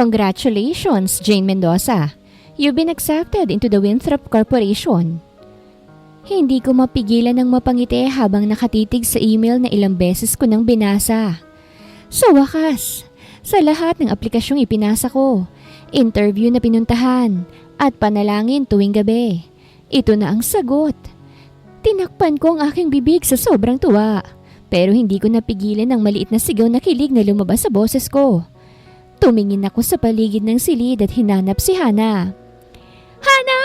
Congratulations, Jane Mendoza. You've been accepted into the Winthrop Corporation. Hindi ko mapigilan ng mapangiti habang nakatitig sa email na ilang beses ko nang binasa. Sa wakas, sa lahat ng aplikasyong ipinasa ko, interview na pinuntahan, at panalangin tuwing gabi, ito na ang sagot. Tinakpan ko ang aking bibig sa sobrang tuwa, pero hindi ko napigilan ang maliit na sigaw na kilig na lumabas sa boses ko. Tumingin ako sa paligid ng silid at hinanap si Hana. Hana!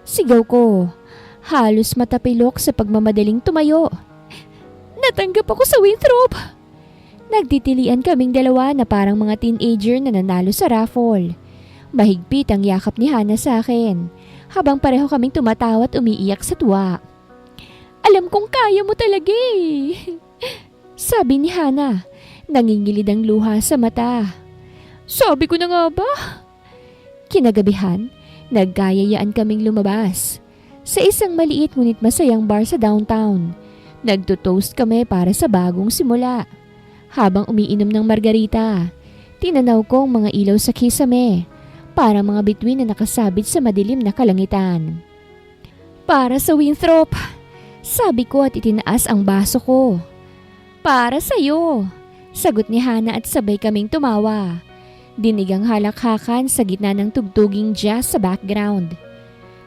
Sigaw ko. Halos matapilok sa pagmamadaling tumayo. Natanggap ako sa Winthrop! Nagtitilian kaming dalawa na parang mga teenager na nanalo sa raffle. Mahigpit ang yakap ni Hana sa akin, habang pareho kaming tumatawa at umiiyak sa tuwa. Alam kong kaya mo talaga eh! Sabi ni Hana, nangingilid ang luha sa mata. Sabi ko na nga ba? Kinagabihan, nagkayayaan kaming lumabas sa isang maliit ngunit masayang bar sa downtown. Nagto-toast kami para sa bagong simula. Habang umiinom ng margarita, tinanaw ko ang mga ilaw sa kisame, para mga bituin na nakasabit sa madilim na kalangitan. Para sa Winthrop, sabi ko at itinaas ang baso ko. Para sa'yo, sagot ni Hana at sabay kaming tumawa. Dinig ang halakhakan sa gitna ng tugtuging jazz sa background.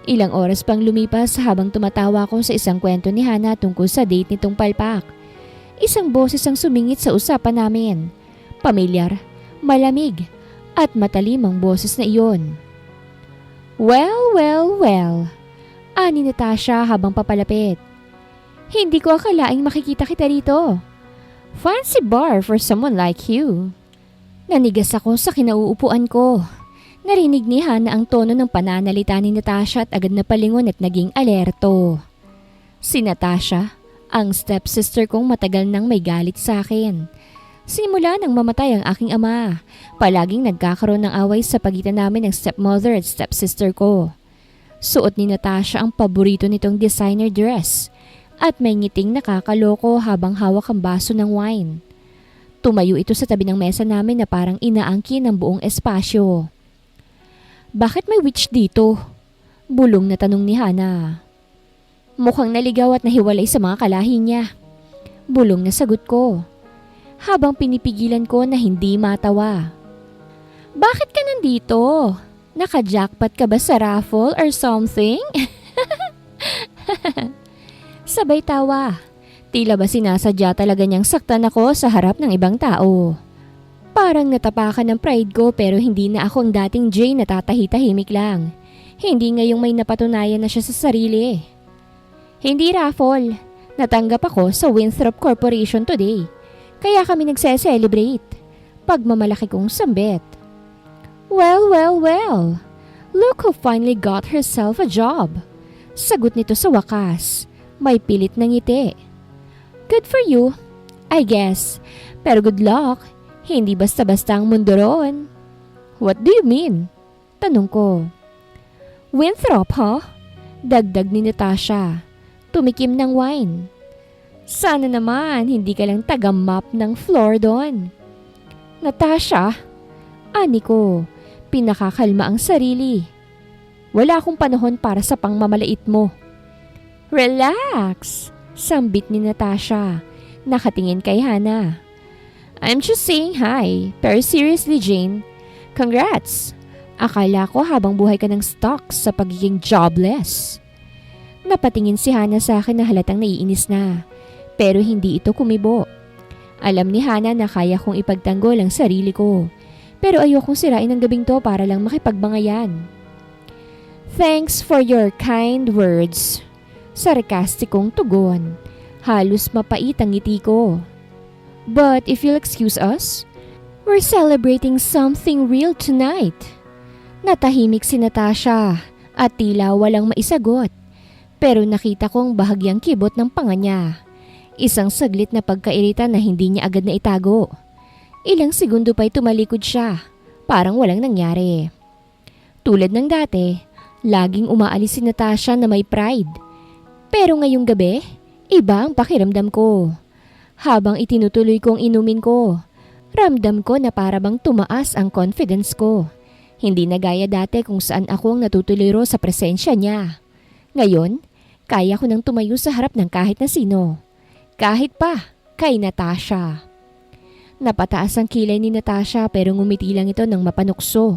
Ilang oras pang lumipas habang tumatawa ko sa isang kwento ni Hana tungkol sa date nitong palpak. Isang boses ang sumingit sa usapan namin. Pamilyar, malamig, at matalim ang boses na iyon. Well, ani ni Tasha habang papalapit. Hindi ko akalaing makikita kita rito. Fancy bar for someone like you. Nanigas ako sa kinauupuan ko. Narinig ni Hana ang tono ng pananalita ni Natasha at agad na palingon at naging alerto. Si Natasha, ang stepsister kong matagal nang may galit sa akin. Simula nang mamatay ang aking ama, palaging nagkakaroon ng away sa pagitan namin ng stepmother at stepsister ko. Suot ni Natasha ang paborito nitong designer dress at may ngiting nakakaloko habang hawak ang baso ng wine. Tumayo ito sa tabi ng mesa namin na parang inaangkin ng buong espasyo. Bakit may witch dito? Bulong na tanong ni Hana. Mukhang naligaw at nahiwalay sa mga kalahi niya. Bulong na sagot ko, habang pinipigilan ko na hindi matawa. Bakit ka nandito? Naka-jackpot ka ba sa raffle or something? Sabay tawa. Tila ba sinasadya talaga niyang saktan ako sa harap ng ibang tao. Parang natapakan ng pride ko pero hindi na ako ang dating Jane na tatahi-tahimik lang. Hindi ngayong may napatunayan na siya sa sarili. Hindi raffle. Natanggap ako sa Winthrop Corporation today. Kaya kami nagse-celebrate. Pagmamalaki kong sambit. Well. Look who finally got herself a job. Sagot nito sa wakas. May pilit na ngiti. Good for you, I guess. Pero good luck. Hindi basta-basta ang mundo roon. What do you mean? Tanong ko. Winthrop, huh? Dagdag ni Natasha. Tumikim ng wine. Sana naman hindi ka lang taga-mop ng floor doon. Natasha, ani ko, pinakakalma ang sarili. Wala akong panahon para sa pangmamalait mo. Relax, sambit ni Natasha. Nakatingin kay Hana. I'm just saying hi, pero seriously Jane, congrats. Akala ko habang buhay ka ng stocks sa pagiging jobless. Napatingin si Hana sa akin na halatang naiinis na, pero hindi ito kumibo. Alam ni Hana na kaya kong ipagtanggol ang sarili ko, pero ayokong sirain ang gabing to para lang makipagbangayan. Thanks for your kind words. Sarkastikong tugon. Halos mapait ang ngiti ko. But if you'll excuse us, we're celebrating something real tonight. Natahimik si Natasha at tila walang maisagot. Pero nakita kong bahagyang kibot ng panga niya. Isang saglit na pagkairita na hindi niya agad na itago. Ilang segundo pa'y tumalikod siya, parang walang nangyari. Tulad ng dati, laging umaalis si Natasha na may pride. Pero ngayong gabi, iba ang pakiramdam ko. Habang itinutuloy kong inumin ko, Ramdam ko na para bang tumaas ang confidence ko. Hindi na gaya dati kung saan ako ang natutuliro sa presensya niya. Ngayon, kaya ko nang tumayo sa harap ng kahit na sino. Kahit pa kay Natasha. Napataas ang kilay ni Natasha pero ngumiti lang ito ng mapanukso.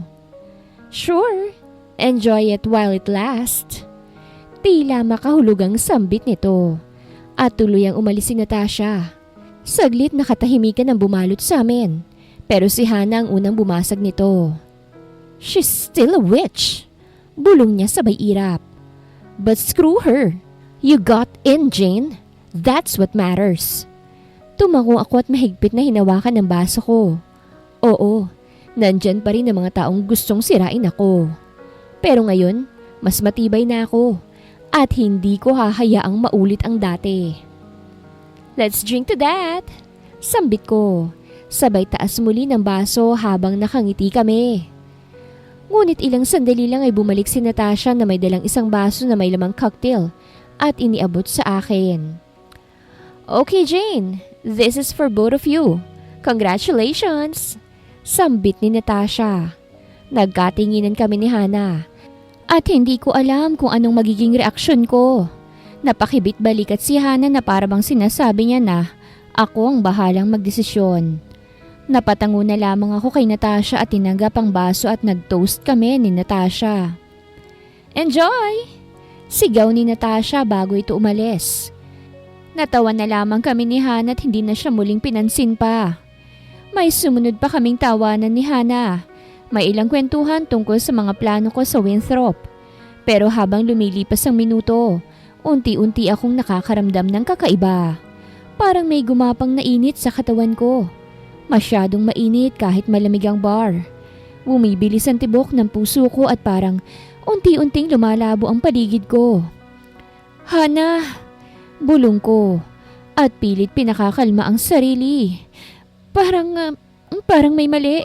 Sure, enjoy it while it lasts. Tila makahulugang sambit nito. At tuluyang umalis si Natasha. Saglit na katahimikan ang bumalot sa amin. Pero si Hana ang unang bumasag nito. She's still a witch. Bulong niya sabay irap. But screw her. You got in, Jane. That's what matters. Tumango ako at mahigpit na hinawakan ang baso ko. Oo, nandyan pa rin ang mga taong gustong sirain ako. Pero ngayon, mas matibay na ako at hindi ko hahayaang maulit ang dati. Let's drink to that! Sambit ko. Sabay taas muli ng baso habang nakangiti kami. Ngunit ilang sandali lang ay bumalik si Natasha na may dalang isang baso na may lamang cocktail at iniabot sa akin. Okay, Jane. This is for both of you. Congratulations! Sambit ni Natasha. Nagkatinginan kami ni Hana. At hindi ko alam kung anong magiging reaksyon ko. Napakibit balikat si Hana na parabang sinasabi niya na ako ang bahalang magdesisyon. Napatango na lamang ako kay Natasha at tinanggap ang baso at nag-toast kami ni Natasha. Enjoy! Sigaw ni Natasha bago ito umalis. Natawa na lamang kami ni Hana at hindi na siya muling pinansin pa. May sumunod pa kaming tawanan ni Hana. May ilang kwentuhan tungkol sa mga plano ko sa Winthrop. Pero habang lumilipas ang minuto, unti-unti akong nakakaramdam ng kakaiba. Parang may gumapang na init sa katawan ko. Masyadong mainit kahit malamig ang bar. Bumibilis ang tibok ng puso ko at parang unti-unting lumalabo ang paligid ko. Hana! Bulong ko at pilit pinakakalma ang sarili. Parang may mali.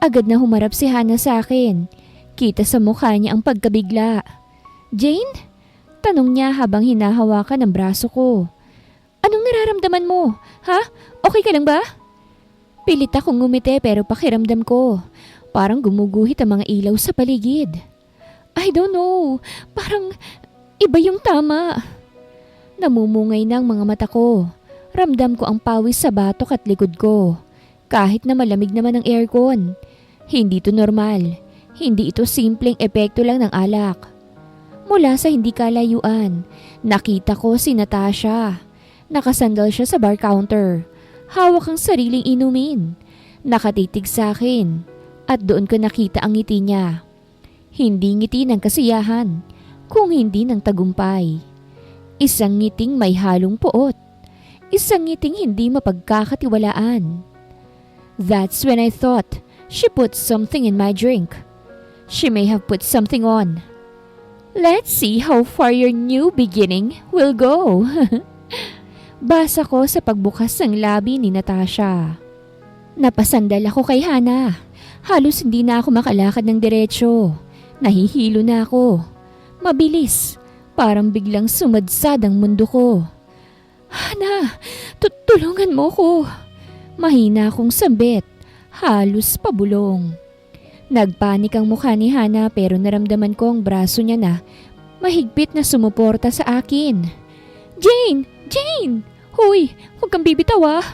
Agad na humarap si Hana sa akin. Kita sa mukha niya ang pagkabigla. Jane? Tanong niya habang hinahawakan ang braso ko. Anong nararamdaman mo? Ha? Okay ka lang ba? Pilit akong ngumiti pero pakiramdam ko. Parang gumuguhit ang mga ilaw sa paligid. I don't know. Parang iba yung tama. Namumungay na ang mga mata ko. Ramdam ko ang pawis sa batok at likod ko. Kahit na malamig naman ang aircon. Hindi ito normal. Hindi ito simpleng epekto lang ng alak. Mula sa hindi kalayuan, nakita ko si Natasha. Nakasandal siya sa bar counter. Hawak ang sariling inumin. Nakatitig sa akin. At doon ko nakita ang ngiti niya. Hindi ngiti ng kasiyahan, kung hindi ng tagumpay. Isang ngiting may halong poot. Isang ngiting hindi mapagkakatiwalaan. That's when I thought she put something in my drink. She may have put something on. Let's see how far your new beginning will go. Basa ko sa pagbukas ng labi ni Natasha. Napasandal ako kay Hana. Halos hindi na ako makalakad ng diretsyo. Nahihilo na ako. Mabilis. Parang biglang sumadsad ang mundo ko. Hana, tulungan mo ko. Mahina akong sambit. Halos pabulong. Nagpanik ang mukha ni Hana pero naramdaman ko ang braso niya na mahigpit na sumuporta sa akin. Jane! Jane! Hoy, huwag kang bibitaw ah.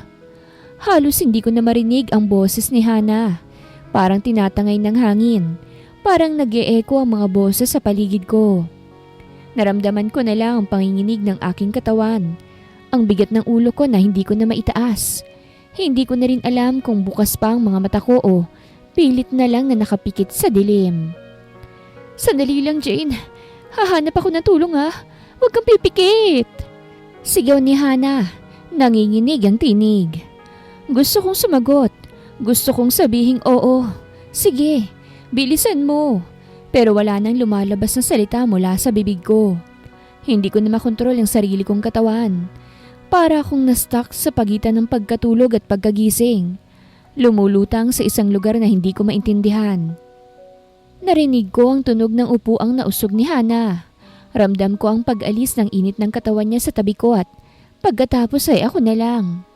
Halos hindi ko na marinig ang boses ni Hana. Parang tinatangay ng hangin. Parang nag-e-echo ang mga boses sa paligid ko. Naramdaman ko na lang ang panginginig ng aking katawan. Ang bigat ng ulo ko na hindi ko na maitaas. Hindi ko na rin alam kung bukas pa ang mga mata ko o pilit na lang na nakapikit sa dilim. Sandali lang, Jane. Hahanap ako ng tulong ha. Huwag kang pipikit. Sigaw ni Hana. Nanginginig ang tinig. Gusto kong sumagot. Gusto kong sabihing oo. Sige, bilisan mo. Pero wala nang lumalabas na salita mula sa bibig ko. Hindi ko na makontrol ang sarili kong katawan. Para akong na-stuck sa pagitan ng pagkatulog at pagkagising. Lumulutang sa isang lugar na hindi ko maintindihan. Narinig ko ang tunog ng upuang nausog ni Hana. Ramdam ko ang pag-alis ng init ng katawan niya sa tabi ko at pagkatapos ay ako na lang.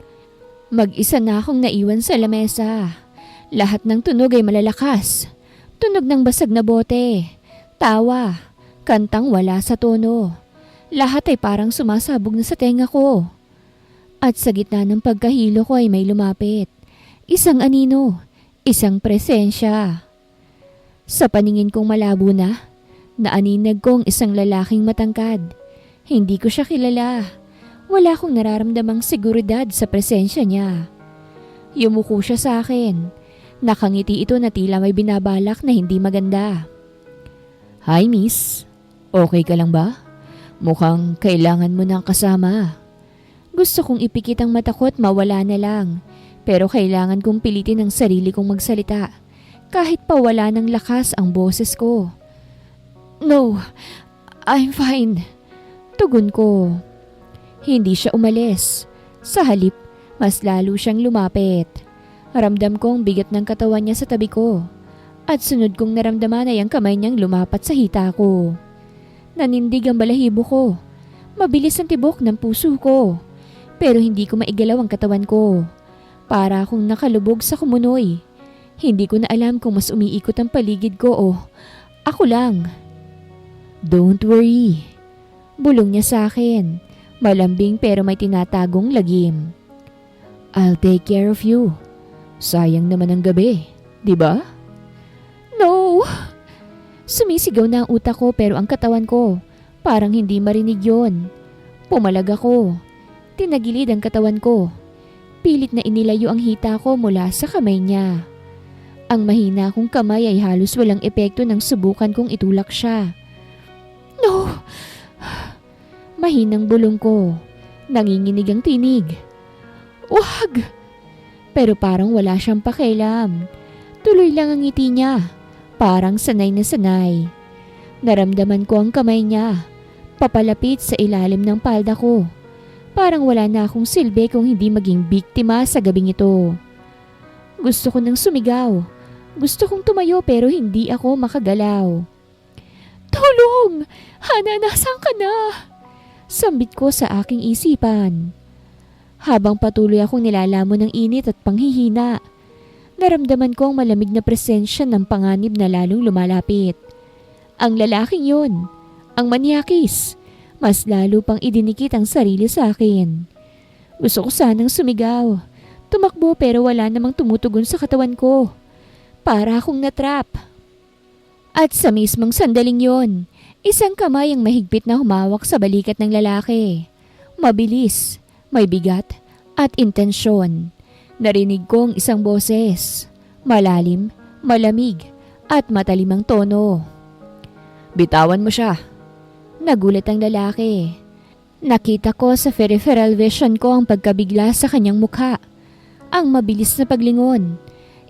Mag-isa na akong naiwan sa lamesa. Lahat ng tunog ay malalakas. Tunog ng basag na bote, tawa, kantang wala sa tono. Lahat ay parang sumasabog na sa tenga ko. At sa gitna ng pagkahilo ko ay may lumapit. Isang anino, isang presensya. Sa paningin kong malabo na, naaninag kong isang lalaking matangkad. Hindi ko siya kilala. Wala akong nararamdamang seguridad sa presensya niya. Yumuko siya sa akin. Nakangiti ito na tila may binabalak na hindi maganda. "Hi miss, okay ka lang ba? Mukhang kailangan mo ng kasama." Gusto kong ipikit ang mata ko at mawala na lang. Pero kailangan kong pilitin ang sarili kong magsalita. Kahit pa wala ng lakas ang boses ko. "No, I'm fine." Tugon ko. Hindi siya umalis. Sa halip, mas lalo siyang lumapit. Ramdam ko ang bigat ng katawan niya sa tabi ko. At sunod kong naramdaman ay ang kamay niyang lumapat sa hita ko. Nanindig ang balahibo ko. Mabilis ang tibok ng puso ko. Pero hindi ko maigalaw ang katawan ko. Para akong nakalubog sa kumunoy. Hindi ko na alam kung mas umiikot ang paligid ko o ako lang. "Don't worry." Bulong niya sa akin. Malambing pero may tinatagong lagim. "I'll take care of you. Sayang naman ang gabi, di ba?" "No!" Sumisigaw na ang utak ko pero ang katawan ko parang hindi marinig yon. Pumalag ako. Tinagilid ang katawan ko. Pilit na inilayo ang hita ko mula sa kamay niya. Ang mahina kong kamay ay halos walang epekto nang subukan kong itulak siya. "No!" Mahinang bulong ko. Nanginginig ang tinig. "Wag!" Pero parang wala siyang pakialam. Tuloy lang ang ngiti niya. Parang sanay na sanay. Naramdaman ko ang kamay niya. Papalapit sa ilalim ng palda ko. Parang wala na akong silbi kung hindi maging biktima sa gabing ito. Gusto ko nang sumigaw. Gusto kong tumayo pero hindi ako makagalaw. "Tulong! Hana, nasaan ka na?" Sambit ko sa aking isipan. Habang patuloy akong nilalamon ng init at panghihina, naramdaman ko ang malamig na presensya ng panganib na lalong lumalapit. Ang lalaking yun, ang manyakis, mas lalo pang idinikit ang sarili sa akin. Gusto ko sanang sumigaw, tumakbo pero wala namang tumutugon sa katawan ko. Para akong natrap. At sa mismong sandaling yon, isang kamay ang mahigpit na humawak sa balikat ng lalaki. Mabilis, may bigat at intensyon. Narinig kong isang boses, malalim, malamig at matalimang tono. "Bitawan mo siya." Nagulat ang lalaki. Nakita ko sa peripheral vision ko ang pagkabigla sa kanyang mukha. Ang mabilis na paglingon.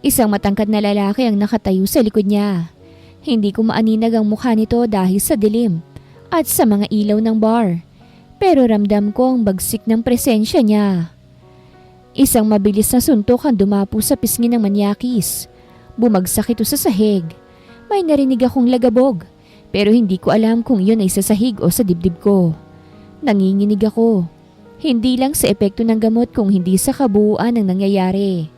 Isang matangkad na lalaki ang nakatayo sa likod niya. Hindi ko maaninag ang mukha nito dahil sa dilim at sa mga ilaw ng bar. Pero ramdam ko ang bagsik ng presensya niya. Isang mabilis na suntok ang dumapo sa pisngi ng manyakis. Bumagsak ito sa sahig. May narinig akong lagabog. Pero hindi ko alam kung yun ay sa sahig o sa dibdib ko. Nanginginig ako. Hindi lang sa epekto ng gamot kung hindi sa kabuuan ng nangyayari.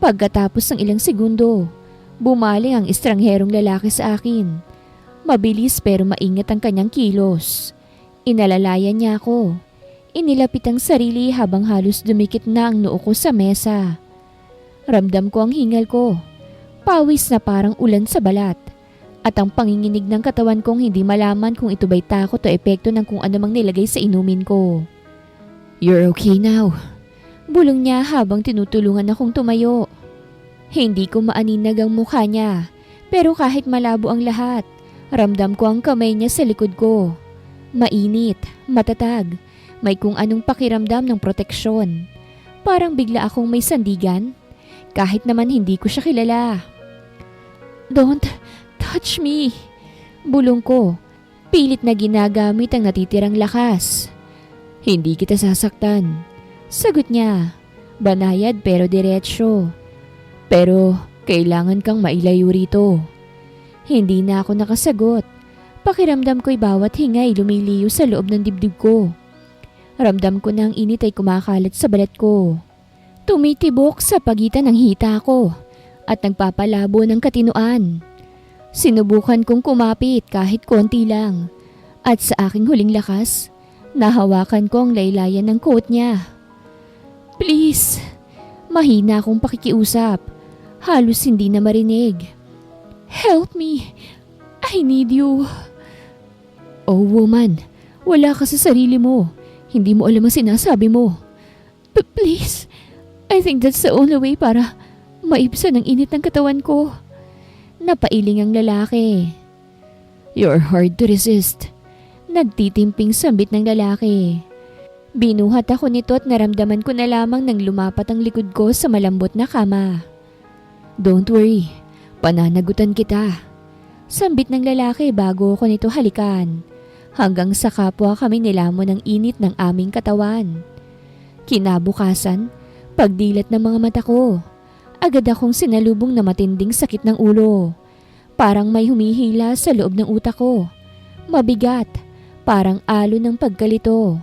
Pagkatapos ng ilang segundo, bumaling ang estrangherong lalaki sa akin. Mabilis pero maingat ang kanyang kilos. Inalalayan niya ako. Inilapit ang sarili habang halos dumikit na ang noo ko sa mesa. Ramdam ko ang hingal ko. Pawis na parang ulan sa balat. At ang panginginig ng katawan kong hindi malaman kung ito ba'y takot o epekto ng kung anumang nilagay sa inumin ko. "You're okay now." Bulong niya habang tinutulungan akong tumayo. Hindi ko maaninag ang mukha niya, pero kahit malabo ang lahat, ramdam ko ang kamay niya sa likod ko. Mainit, matatag, may kung anong pakiramdam ng proteksyon. Parang bigla akong may sandigan, kahit naman hindi ko siya kilala. "Don't touch me." Bulong ko, pilit na ginagamit ang natitirang lakas. "Hindi kita sasaktan." Sagot niya, banayad pero diretsyo. "Pero kailangan kang mailayo rito." Hindi na ako nakasagot. Pakiramdam ko'y bawat hingay lumiliyo sa loob ng dibdib ko. Ramdam ko na ang init ay kumakalat sa balat ko. Tumitibok sa pagitan ng hita ko at nagpapalabo ng katinuan. Sinubukan kong kumapit kahit konti lang at sa aking huling lakas, nahawakan ko ang laylayan ng coat niya. Please, mahina akong pakikiusap. Halos hindi na marinig. Help me, I need you. Oh woman, wala ka sa sarili mo. Hindi mo alam ang sinasabi mo. Please, I think that's the only way para maibsan ang init ng katawan ko. Napailing ang lalaki. You're hard to resist. Nagtitimping sambit ng lalaki. Binuhat ako nito at naramdaman ko na lamang nang lumapat ang likod ko sa malambot na kama. Don't worry, pananagutan kita. Sambit ng lalaki bago ko nito halikan. Hanggang sa kapwa kami nilamon ng init ng aming katawan. Kinabukasan, pagdilat ng mga mata ko, agad akong sinalubong na matinding sakit ng ulo. Parang may humihila sa loob ng utak ko. Mabigat, parang alo ng pagkalito.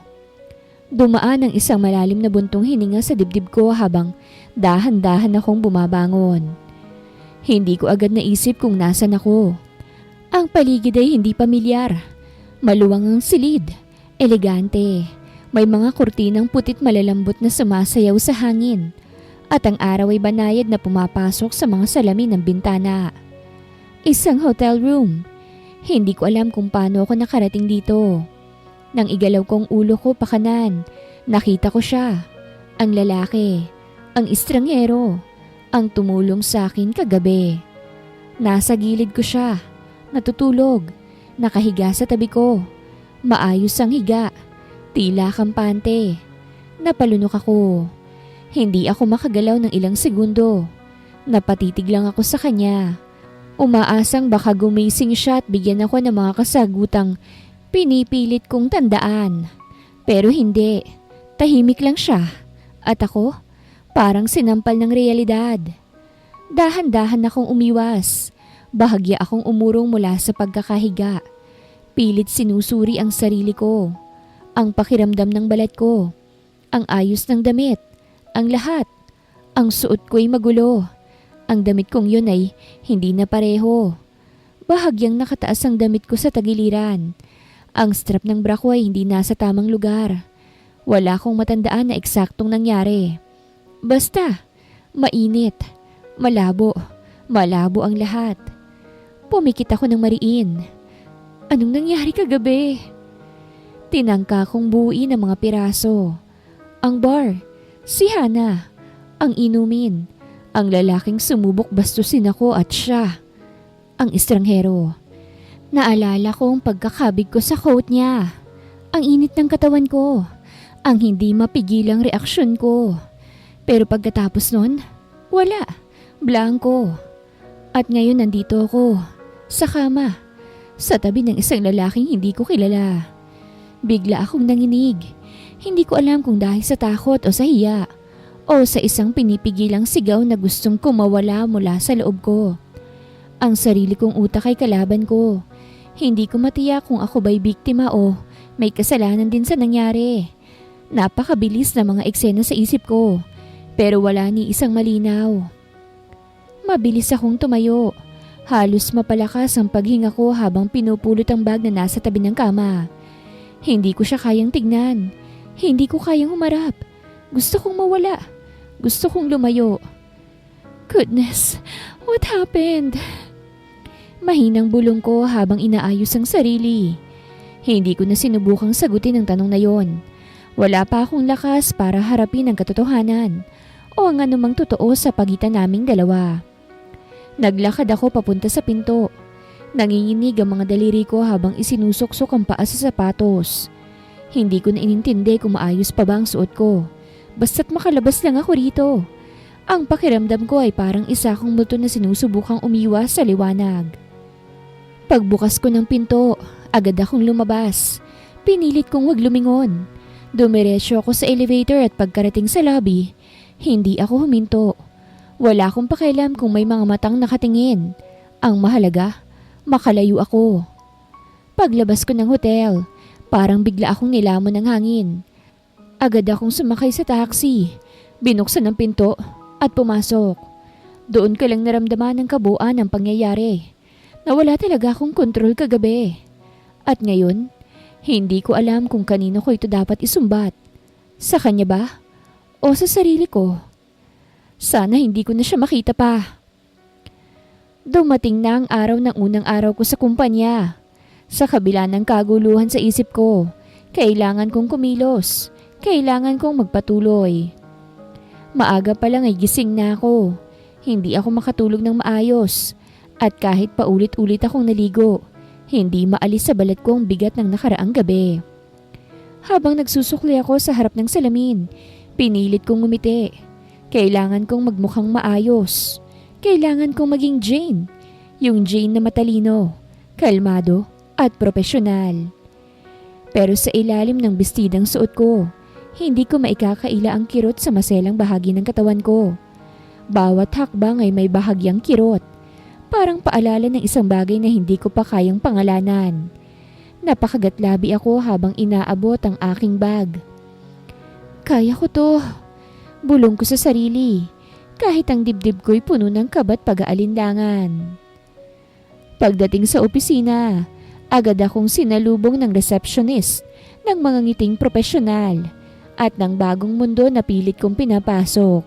Dumaan ang isang malalim na buntong hininga sa dibdib ko habang dahan-dahan akong bumabangon. Hindi ko agad naisip kung nasan ako. Ang paligid ay hindi pamilyar. Maluwang ang silid, elegante. May mga kurtinang putit malalambot na sumasayaw sa hangin. At ang araw ay banayad na pumapasok sa mga salamin ng bintana. Isang hotel room. Hindi ko alam kung paano ako nakarating dito. Nang igalaw kong ulo ko pakanan, nakita ko siya. Ang lalaki, ang estranghero, ang tumulong sa akin kagabi. Nasa gilid ko siya, natutulog, nakahiga sa tabi ko. Maayos ang higa, tila kampante. Napalunok ako. Hindi ako makagalaw ng ilang segundo. Napatitig lang ako sa kanya. Umaasang baka gumising siya at bigyan ako ng mga kasagutang pinipilit kong tandaan. Pero hindi. Tahimik lang siya. At ako, parang sinampal ng realidad. Dahan-dahan akong umiwas. Bahagya akong umurong mula sa pagkakahiga. Pilit sinusuri ang sarili ko. Ang pakiramdam ng balat ko. Ang ayos ng damit. Ang lahat. Ang suot ko'y magulo. Ang damit kong yun ay hindi na pareho. Bahagyang nakataas ang damit ko sa tagiliran. Ang strap ng bra ko ay hindi nasa tamang lugar. Wala akong matandaan na eksaktong nangyari. Basta, mainit, malabo, malabo ang lahat. Pumikit ako ng mariin. Anong nangyari kagabi? Tinangka kong buuin ang mga piraso. Ang bar, si Hana, ang inumin, ang lalaking sumubok bastusin ako at siya, ang estranghero. Naalala ko ang pagkakabig ko sa coat niya, ang init ng katawan ko, ang hindi mapigilang reaksyon ko. Pero pagkatapos nun, wala, blanko. At ngayon nandito ako, sa kama, sa tabi ng isang lalaking hindi ko kilala. Bigla akong nanginig. Hindi ko alam kung dahil sa takot o sa hiya o sa isang pinipigilang sigaw na gustong kumawala mula sa loob ko. Ang sarili kong utak ay kalaban ko. Hindi ko matiyak kung ako ba'y biktima o may kasalanan din sa nangyari. Napakabilis na mga eksena sa isip ko pero wala ni isang malinaw. Mabilis akong tumayo. Halos mapalakas ang paghinga ko habang pinupulot ang bag na nasa tabi ng kama. Hindi ko siya kayang tignan. Hindi ko kayang humarap. Gusto kong mawala. Gusto kong lumayo. Goodness, what happened? Mahinang bulong ko habang inaayos ang sarili. Hindi ko na sinubukang sagutin ang tanong na yon. Wala pa akong lakas para harapin ang katotohanan o ang anumang totoo sa pagitan naming dalawa. Naglakad ako papunta sa pinto. Nanginginig ang mga daliri ko habang isinusuksok ang paa sa sapatos. Hindi ko na inintindi kung maayos pa ba ang suot ko. Basta't makalabas lang ako rito. Ang pakiramdam ko ay parang isa akong multo na sinusubukang umiwas sa liwanag. Pagbukas ko ng pinto, agad akong lumabas. Pinilit kong wag lumingon. Dumiretso ako sa elevator at pagkarating sa lobby, hindi ako huminto. Wala akong pakialam kung may mga matang nakatingin. Ang mahalaga, makalayo ako. Paglabas ko ng hotel, parang bigla akong nilamon ng hangin. Agad akong sumakay sa taxi. Binuksan ang pinto at pumasok. Doon ko lang naramdaman ang kabuuan ng pangyayari. Nawala talaga akong kontrol kagabi. At ngayon, hindi ko alam kung kanino ko ito dapat isumbat. Sa kanya ba? O sa sarili ko? Sana hindi ko na siya makita pa. Dumating na ang araw ng unang araw ko sa kumpanya. Sa kabila ng kaguluhan sa isip ko, kailangan kong kumilos. Kailangan kong magpatuloy. Maaga pa lang ay gising na ako. Hindi ako makatulog ng maayos. At kahit paulit-ulit akong naligo, hindi maalis sa balat ko ang bigat ng nakaraang gabi. Habang nagsusukli ako sa harap ng salamin, pinilit kong ngumiti. Kailangan kong magmukhang maayos. Kailangan kong maging Jane. Yung Jane na matalino, kalmado at profesional. Pero sa ilalim ng bestidang suot ko, hindi ko maikakaila ang kirot sa maselang bahagi ng katawan ko. Bawat hakbang ay may bahagyang kirot. Parang paalala ng isang bagay na hindi ko pa kayang pangalanan. Napakagatlabi ako habang inaabot ang aking bag. Kaya ko to. Bulong ko sa sarili. Kahit ang dibdib ko'y puno ng kabat pag-aalinlangan. Pagdating sa opisina, agad akong sinalubong ng receptionist ng mga ngiting profesional at ng bagong mundo na pilit kong pinapasok.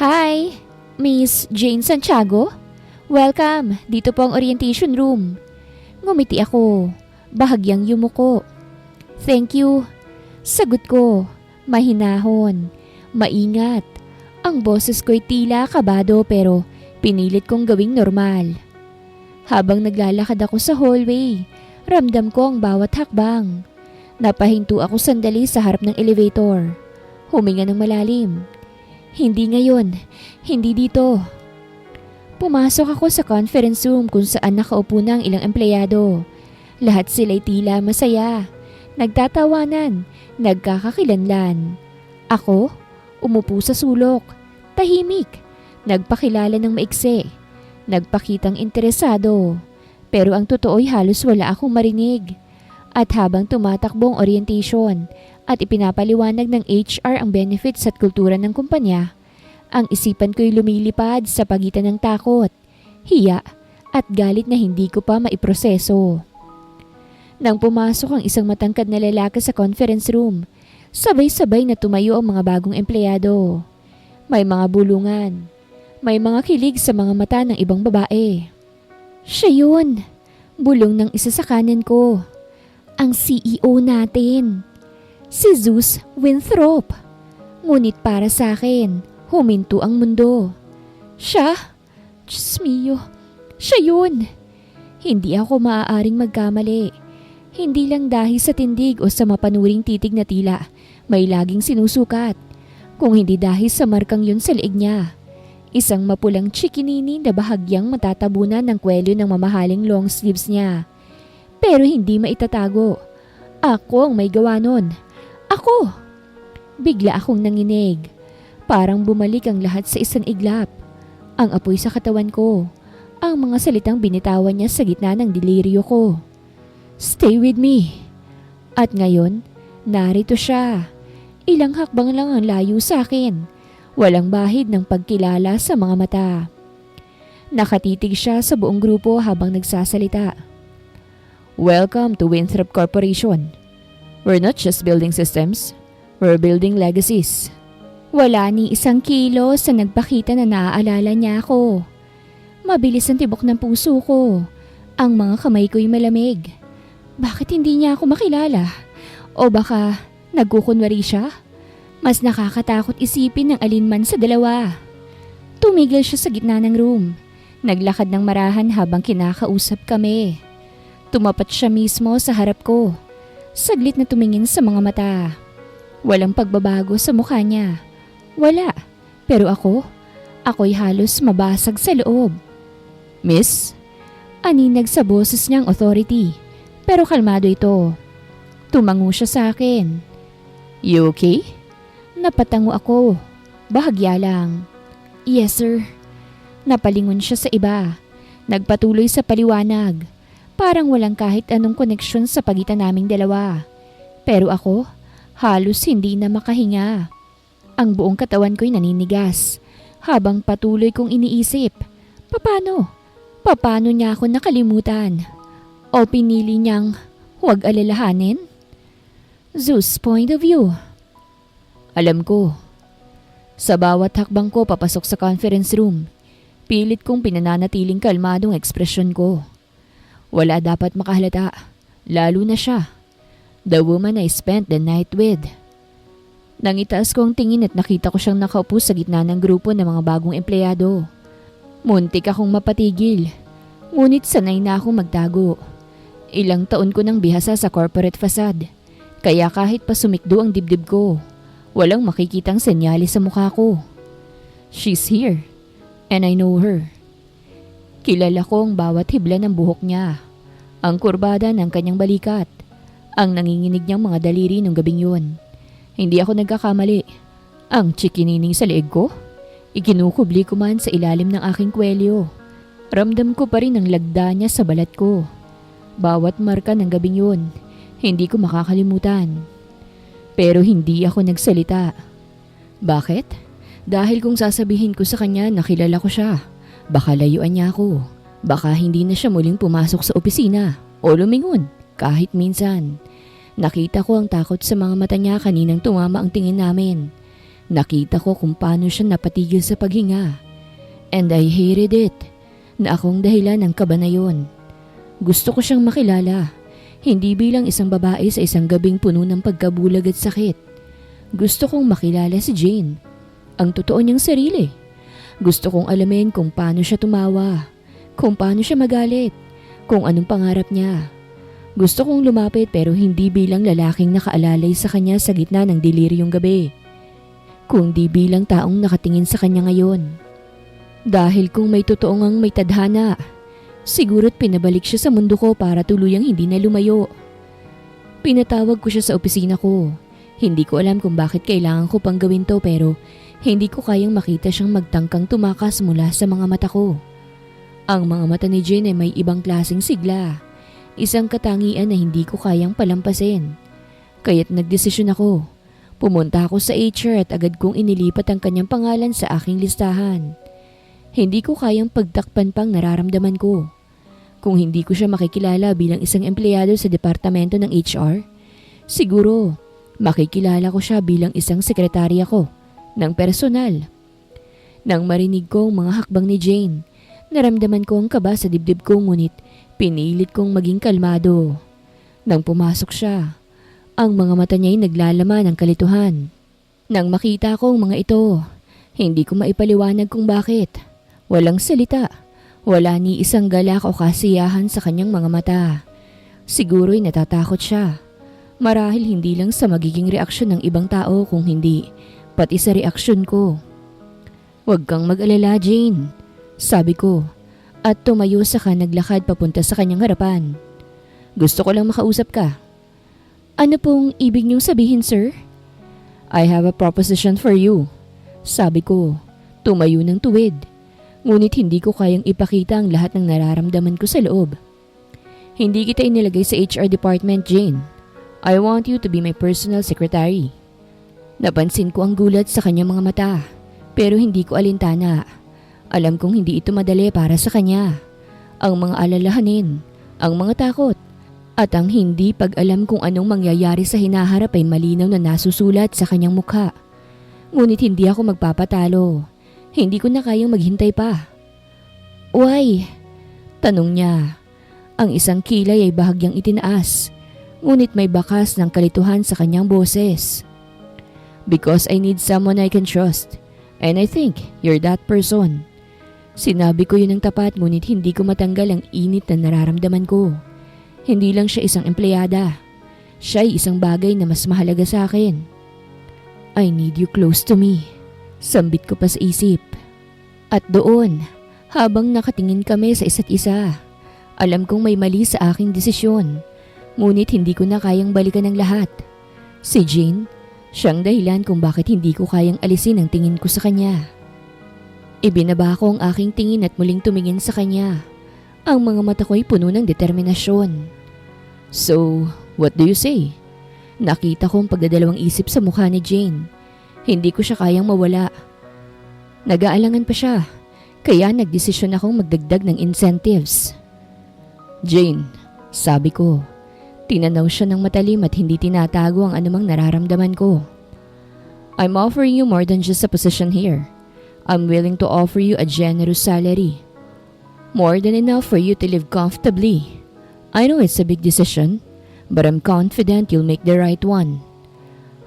Hi, Miss Jane Santiago? Welcome, dito po ang orientation room. Ngumiti ako, bahagyang yumuko. Thank you. Sagot ko, mahinahon, maingat. Ang boses ko'y tila kabado pero pinilit kong gawing normal. Habang naglalakad ako sa hallway, ramdam ko ang bawat hakbang. Napahinto ako sandali sa harap ng elevator. Huminga ng malalim. Hindi ngayon, hindi dito. Pumasok ako sa conference room kung saan nakaupo na ang ilang empleyado. Lahat sila'y tila masaya, nagtatawanan, nagkakakilanlan. Ako, umupo sa sulok, tahimik, nagpakilala ng maiksi, nagpakitang interesado. Pero ang totoo'y halos wala akong marinig. At habang tumatakbo ang orientation at ipinapaliwanag ng HR ang benefits at kultura ng kumpanya, ang isipan ko'y lumilipad sa pagitan ng takot, hiya at galit na hindi ko pa maiproseso. Nang pumasok ang isang matangkad na lalaki sa conference room, sabay-sabay na tumayo ang mga bagong empleyado. May mga bulungan, may mga kilig sa mga mata ng ibang babae. Siya yun, bulong ng isa sa kanan ko. Ang CEO natin, si Zeus Winthrop. Ngunit para sa akin, huminto ang mundo. Siya? Diyos mio, siya yun. Hindi ako maaaring magkamali. Hindi lang dahil sa tindig o sa mapanuring titig na tila may laging sinusukat. Kung hindi dahil sa markang yun sa leeg niya. Isang mapulang chikinini na bahagyang matatabunan ng kwelyo ng mamahaling long sleeves niya. Pero hindi maitatago. Ako ang may gawa nun. Ako! Bigla akong nanginig. Parang bumalik ang lahat sa isang iglap. Ang apoy sa katawan ko. Ang mga salitang binitawan niya sa gitna ng deliryo ko. Stay with me. At ngayon, narito siya. Ilang hakbang lang ang layo sa akin. Walang bahid ng pagkilala sa mga mata. Nakatitig siya sa buong grupo habang nagsasalita. Welcome to Winthrop Corporation. We're not just building systems, we're building legacies. Wala ni isang kilo sa nagpakita na naaalala niya ako. Mabilis ang tibok ng puso ko. Ang mga kamay ko'y malamig. Bakit hindi niya ako makilala? O baka nagkukunwari siya? Mas nakakatakot isipin ng alinman sa dalawa. Tumigil siya sa gitna ng room. Naglakad ng marahan habang kinakausap kami. Tumapat siya mismo sa harap ko. Saglit na tumingin sa mga mata. Walang pagbabago sa mukha niya. Wala. Pero ako'y halos mabasag sa loob. Miss? Aninag sa boses niyang authority. Pero kalmado ito. Tumango siya sa akin. You okay? Napatango ako. Bahagya lang. Yes, sir. Napalingon siya sa iba. Nagpatuloy sa paliwanag. Parang walang kahit anong koneksyon sa pagitan naming dalawa. Pero ako, halos hindi na makahinga. Ang buong katawan ko'y naninigas habang patuloy kong iniisip, paano? Paano niya ako nakalimutan? O pinili niyang huwag alalahanin? Zeus' point of view. Alam ko. Sa bawat hakbang ko papasok sa conference room, pilit kong pinananatiling kalmadong ekspresyon ko. Wala dapat makahalata, lalo na siya. The woman I spent the night with. Nang itaas ko ang tingin at nakita ko siyang nakaupo sa gitna ng grupo ng mga bagong empleyado. Muntik akong mapatigil, ngunit sanay na akong magtago. Ilang taon ko nang bihasa sa corporate facade, kaya kahit pa sumikdo ang dibdib ko, walang makikitang senyales sa mukha ko. She's here, and I know her. Kilala ko ang bawat hibla ng buhok niya, ang kurbada ng kanyang balikat, ang nanginginig niyang mga daliri nung gabing yun. Hindi ako nagkakamali. Ang chikinining sa leeg ko, ikinukubli ko man sa ilalim ng aking kwelyo. Ramdam ko pa rin ang lagda niya sa balat ko. Bawat marka ng gabing yun, hindi ko makakalimutan. Pero hindi ako nagsalita. Bakit? Dahil kung sasabihin ko sa kanya na kilala ko siya, baka layuan niya ako. Baka hindi na siya muling pumasok sa opisina o lumingon kahit minsan. Nakita ko ang takot sa mga mata niya kaninang tumama ang tingin namin. Nakita ko kung paano siya napatigil sa paghinga. And I hated it, na akong dahilan ng kaba na yun. Gusto ko siyang makilala, hindi bilang isang babae sa isang gabing puno ng pagkabulag at sakit. Gusto kong makilala si Jane, ang totoo niyang sarili. Gusto kong alamin kung paano siya tumawa, kung paano siya magalit, kung anong pangarap niya. Gusto kong lumapit pero hindi bilang lalaking nakaalalay sa kanya sa gitna ng deliryong gabi, kundi bilang taong nakatingin sa kanya ngayon. Dahil kung may totoo ngang may tadhana, siguro't pinabalik siya sa mundo ko para tuluyang hindi na lumayo. Pinatawag ko siya sa opisina ko. Hindi ko alam kung bakit kailangan ko pang gawin to pero hindi ko kayang makita siyang magtangkang tumakas mula sa mga mata ko. Ang mga mata ni Jane ay may ibang klaseng sigla. Isang katangian na hindi ko kayang palampasin. Kaya't nagdesisyon ako. Pumunta ako sa HR at agad kong inilipat ang kanyang pangalan sa aking listahan. Hindi ko kayang pagtakpan pang nararamdaman ko. Kung hindi ko siya makikilala bilang isang empleyado sa departamento ng HR, siguro makikilala ko siya bilang isang sekretarya ko ng personal. Nang marinig ko ang mga hakbang ni Jane, naramdaman ko ang kaba sa dibdib ko ngunit pinilit kong maging kalmado. Nang pumasok siya, ang mga mata niya'y naglalaman ng kalituhan. Nang makita ko ang mga ito, hindi ko maipaliwanag kung bakit. Walang salita, wala ni isang galak o kasiyahan sa kanyang mga mata. Siguro'y natatakot siya. Marahil hindi lang sa magiging reaksyon ng ibang tao kung hindi, pati sa reaksyon ko. "Huwag kang mag-alala, Jane," sabi ko, at tumayo saka naglakad papunta sa kanyang harapan. "Gusto ko lang makausap ka." "Ano pong ibig niyong sabihin, sir?" "I have a proposition for you," sabi ko, tumayo ng tuwid. Ngunit hindi ko kayang ipakita ang lahat ng nararamdaman ko sa loob. "Hindi kita inilagay sa HR department, Jane. I want you to be my personal secretary." Napansin ko ang gulat sa kanyang mga mata, pero hindi ko alintana. Alam kong hindi ito madali para sa kanya. Ang mga alalahanin, ang mga takot, at ang hindi pag-alam kung anong mangyayari sa hinaharap ay malinaw na nasusulat sa kanyang mukha. Ngunit hindi ako magpapatalo. Hindi ko na kayang maghintay pa. "Why?" tanong niya. Ang isang kilay ay bahagyang itinaas, ngunit may bakas ng kalituhan sa kanyang boses. "Because I need someone I can trust, and I think you're that person." Sinabi ko yun ng tapat ngunit hindi ko matanggal ang init na nararamdaman ko. Hindi lang siya isang empleyada. Siya ay isang bagay na mas mahalaga sa akin. "I need you close to me," sambit ko pa sa isip. At doon, habang nakatingin kami sa isa't isa, alam kong may mali sa aking desisyon. Ngunit hindi ko na kayang balikan ang lahat. Si Jane, siyang dahilan kung bakit hindi ko kayang alisin ang tingin ko sa kanya. Ibinaba ko ang aking tingin at muling tumingin sa kanya. Ang mga mata ko'y puno ng determinasyon. "So, what do you say?" Nakita ko ang pagdadalawang isip sa mukha ni Jane. Hindi ko siya kayang mawala. Nag-aalangan pa siya, kaya nagdesisyon akong magdagdag ng incentives. Jane, sabi ko. Tinanaw siya ng matalim at hindi tinatago ang anumang nararamdaman ko. I'm offering you more than just a position here. I'm willing to offer you a generous salary. More than enough for you to live comfortably. I know it's a big decision, but I'm confident you'll make the right one.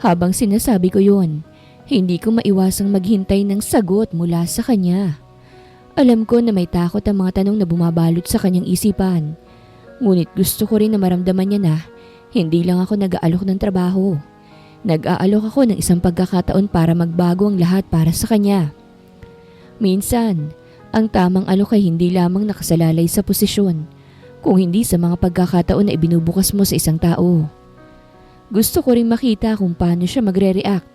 Habang sinasabi ko yun, hindi ko maiwasang maghintay ng sagot mula sa kanya. Alam ko na may takot ang mga tanong na bumabalot sa kanyang isipan. Ngunit gusto ko rin na maramdaman niya na hindi lang ako nag-aalok ng trabaho. Nag-aalok ako ng isang pagkakataon para magbago ang lahat para sa kanya. Minsan, ang tamang alok ay hindi lamang nakasalalay sa posisyon, kung hindi sa mga pagkakataon na ibinubukas mo sa isang tao. Gusto ko rin makita kung paano siya magre-react,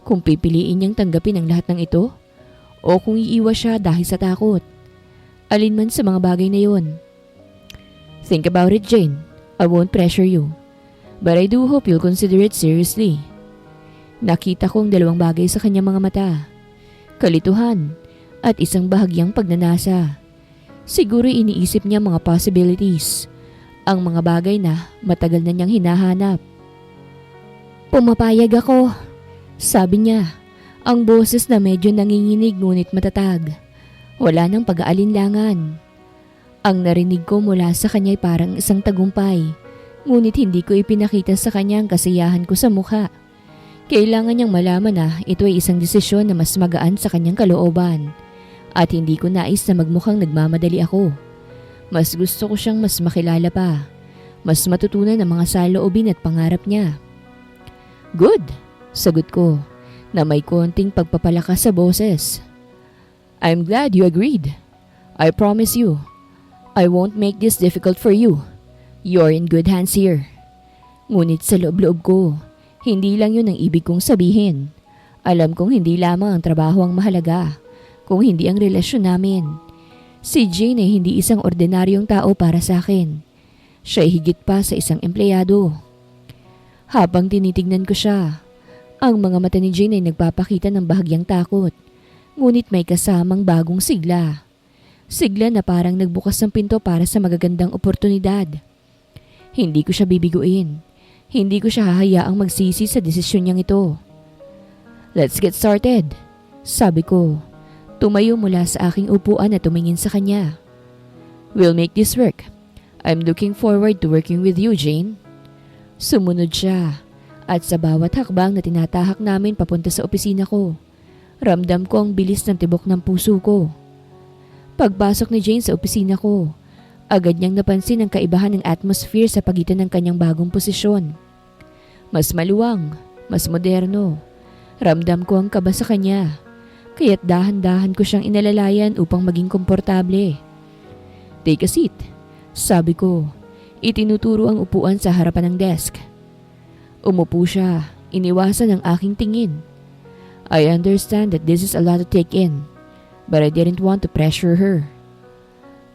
kung pipiliin niyang tanggapin ang lahat ng ito, o kung iiwas siya dahil sa takot. Alin man sa mga bagay na yon. Think about it, Jane. I won't pressure you. But I do hope you'll consider it seriously. Nakita kong dalawang bagay sa kanyang mga mata. Kalituhan at isang bahagyang pagnanasa. Siguro iniisip niya mga possibilities. Ang mga bagay na matagal na niyang hinahanap. Pumapayag ako, sabi niya. Ang boses na medyo nanginginig ngunit matatag. Wala nang pag-aalinlangan. Ang narinig ko mula sa kanya ay parang isang tagumpay. Ngunit hindi ko ipinakita sa kanya ang kasiyahan ko sa mukha. Kailangan niyang malaman na ito ay isang desisyon na mas magaan sa kanyang kalooban. At hindi ko nais na magmukhang nagmamadali ako. Mas gusto ko siyang mas makilala pa. Mas matutunan ang mga saloobin at pangarap niya. Good, sagot ko, na may konting pagpapalakas sa boses. I'm glad you agreed. I promise you, I won't make this difficult for you. You're in good hands here. Ngunit sa loob-loob ko, hindi lang yun ang ibig kong sabihin. Alam kong hindi lamang ang trabaho ang mahalaga, kung hindi ang relasyon namin. Si Jane ay hindi isang ordinaryong tao para sa akin. Siya ay higit pa sa isang empleyado. Habang tinitignan ko siya, ang mga mata ni Jane ay nagpapakita ng bahagyang takot. Ngunit may kasamang bagong sigla. Sigla na parang nagbukas ng pinto para sa magagandang oportunidad. Hindi ko siya bibiguin. Hindi ko siya hahayaang magsisi sa desisyon niyang ito. Let's get started, sabi ko. Tumayo mula sa aking upuan at tumingin sa kanya. We'll make this work. I'm looking forward to working with you, Jane. Sumunod siya at sa bawat hakbang na tinatahak namin papunta sa opisina ko, ramdam ko ang bilis ng tibok ng puso ko. Pagpasok ni Jane sa opisina ko, agad niyang napansin ang kaibahan ng atmosphere sa pagitan ng kanyang bagong posisyon. Mas maluwang, mas moderno. Ramdam ko ang kaba sa kanya, kaya't dahan-dahan ko siyang inalalayan upang maging komportable. Take a seat, sabi ko. Itinuturo ang upuan sa harapan ng desk. Umupo siya, iniwasan ang aking tingin. I understand that this is a lot to take in, but I didn't want to pressure her.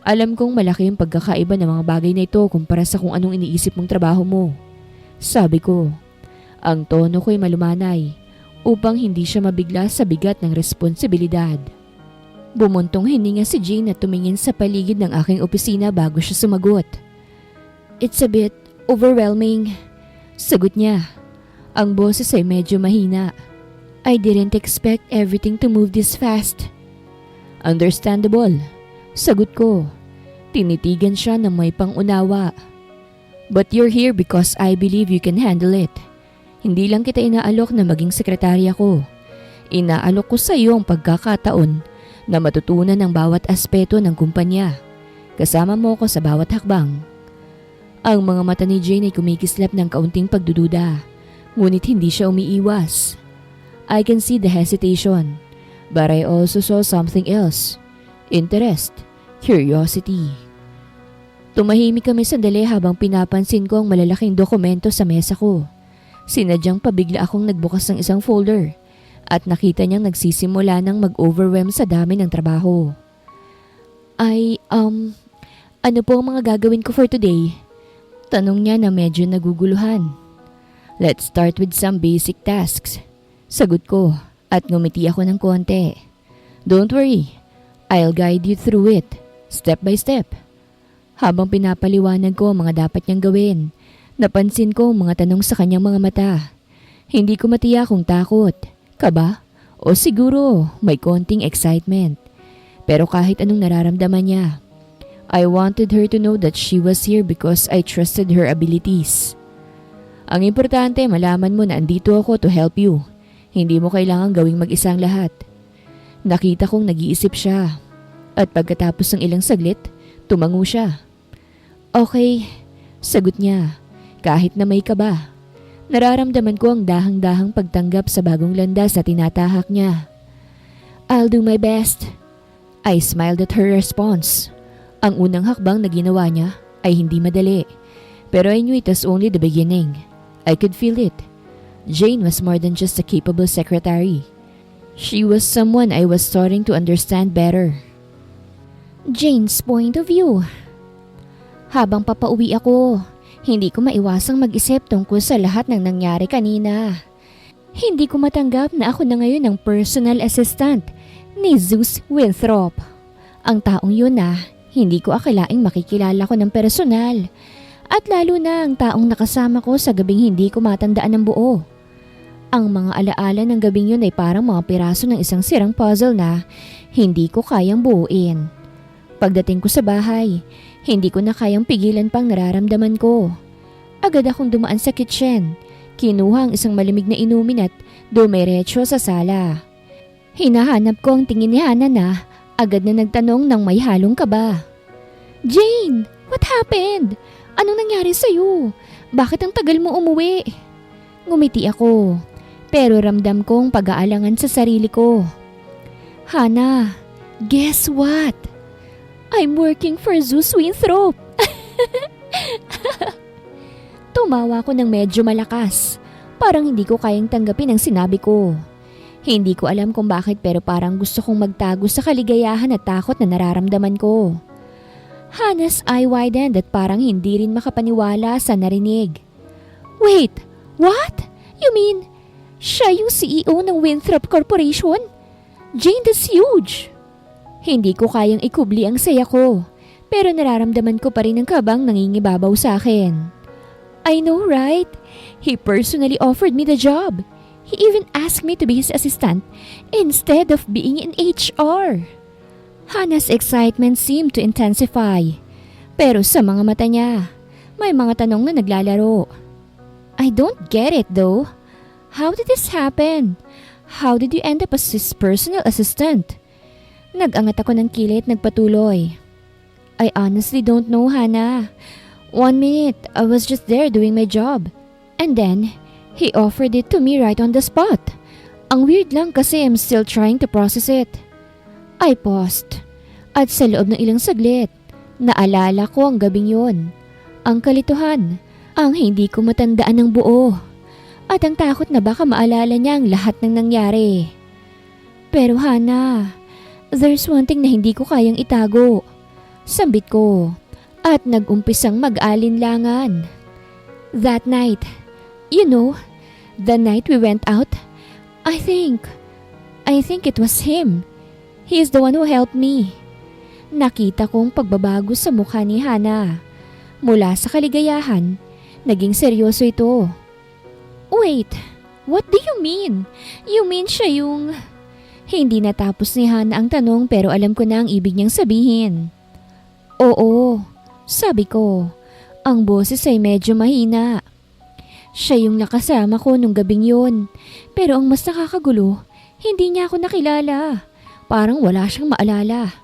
Alam kong malaki ang pagkakaiba ng mga bagay na ito kumpara sa kung anong iniisip mong trabaho mo. Sabi ko, ang tono ko'y malumanay upang hindi siya mabigla sa bigat ng responsibilidad. Bumuntong hininga si Jane at tumingin sa paligid ng aking opisina bago siya sumagot. It's a bit overwhelming, sagot niya. Ang boses ay medyo mahina. I didn't expect everything to move this fast. Understandable, sagot ko. Tinitigan siya ng may pangunawa. But you're here because I believe you can handle it. Hindi lang kita inaalok na maging sekretarya ko. Inaalok ko sa iyo ang pagkakataon na matutunan ang bawat aspeto ng kumpanya. Kasama mo ko sa bawat hakbang. Ang mga mata ni Jane ay kumikislap ng kaunting pagdududa, ngunit hindi siya umiiwas. I can see the hesitation, but I also saw something else. Interest, curiosity. Tumahimik kami sandali habang pinapansin ko ang malalaking dokumento sa mesa ko. Sinadyang pabigla akong nagbukas ng isang folder at nakita niyang nagsisimula ng mag-overwhelm sa dami ng trabaho. Ano po ang mga gagawin ko for today? Tanong niya na medyo naguguluhan. Let's start with some basic tasks, Sagot ko at ngumiti ako ng konti. Don't worry, I'll guide you through it, step by step. Habang pinapaliwanag ko ang mga dapat niyang gawin, napansin ko ang mga tanong sa kanyang mga mata. Hindi ko matiyak kung takot, kaba, o siguro may konting excitement. Pero kahit anong nararamdaman niya, I wanted her to know that she was here because I trusted her abilities. Ang importante, malaman mo na andito ako to help you. Hindi mo kailangang gawing mag-isa ang lahat. Nakita kong nag-iisip siya. At pagkatapos ng ilang saglit, tumango siya. Okay, sagot niya, kahit na may kaba. Nararamdaman ko ang dahang-dahang pagtanggap sa bagong landas na tinatahak niya. I'll do my best. I smiled at her response. Ang unang hakbang na ginawa niya ay hindi madali. Pero I knew it was only the beginning. I could feel it. Jane was more than just a capable secretary. She was someone I was starting to understand better. Jane's point of view. Habang papauwi ako, hindi ko maiwasang mag-isip tungkol sa lahat ng nangyari kanina. Hindi ko matanggap na ako na ngayon ang personal assistant ni Zeus Winthrop. Ang taong yun na hindi ko akalaing makikilala ko ng personal. At lalo na ang taong nakasama ko sa gabing hindi ko matandaan ng buo. Ang mga alaala ng gabing yun ay parang mga piraso ng isang sirang puzzle na hindi ko kayang buuin. Pagdating ko sa bahay, hindi ko na kayang pigilan pang nararamdaman ko. Agad akong dumaan sa kitchen, kinuha ang isang malamig na inumin at dumiretso sa sala. Hinahanap ko ang tingin ni Hana na agad na nagtanong ng may halong kaba. Jane, what happened? Anong nangyari sa'yo? Bakit ang tagal mo umuwi? Ngumiti ako, pero ramdam kong pag-aalangan sa sarili ko. Hana, guess what? I'm working for Zeus Winthrop. Tumawa ko ng medyo malakas. Parang hindi ko kayang tanggapin ang sinabi ko. Hindi ko alam kung bakit pero parang gusto kong magtago sa kaligayahan at takot na nararamdaman ko. Hana's eye widened at parang hindi rin makapaniwala sa narinig. Wait, what? You mean, siya yung CEO ng Winthrop Corporation? Jane, that's huge! Hindi ko kayang ikubli ang saya ko, pero nararamdaman ko pa rin ang kabang nangingibabaw sa akin. I know, right? He personally offered me the job. He even asked me to be his assistant instead of being in HR. Hana's excitement seemed to intensify. Pero sa mga mata niya, may mga tanong na naglalaro. I don't get it though. How did this happen? How did you end up as his personal assistant? Nag-angat ako ng kilay at nagpatuloy. I honestly don't know, Hana. 1 minute, I was just there doing my job. And then, he offered it to me right on the spot. Ang weird lang kasi I'm still trying to process it. I paused. At sa loob ng ilang saglit, naalala ko ang gabing yun. Ang kalituhan, ang hindi ko matandaan ng buo. At ang takot na baka maalala niya ang lahat ng nangyari. Pero Hana, there's one thing na hindi ko kayang itago. Sambit ko at nag-umpisang mag-alinlangan. That night, you know, the night we went out, I think it was him. He is the one who helped me. Nakita kong pagbabago sa mukha ni Hana. Mula sa kaligayahan, naging seryoso ito. Wait, what do you mean? You mean siya yung... Hindi natapos ni Hana ang tanong pero alam ko na ang ibig niyang sabihin. Oo, sabi ko. Ang boses ay medyo mahina. Siya yung nakasama ko nung gabing yun. Pero ang mas nakakagulo, hindi niya ako nakilala. Parang wala siyang maalala.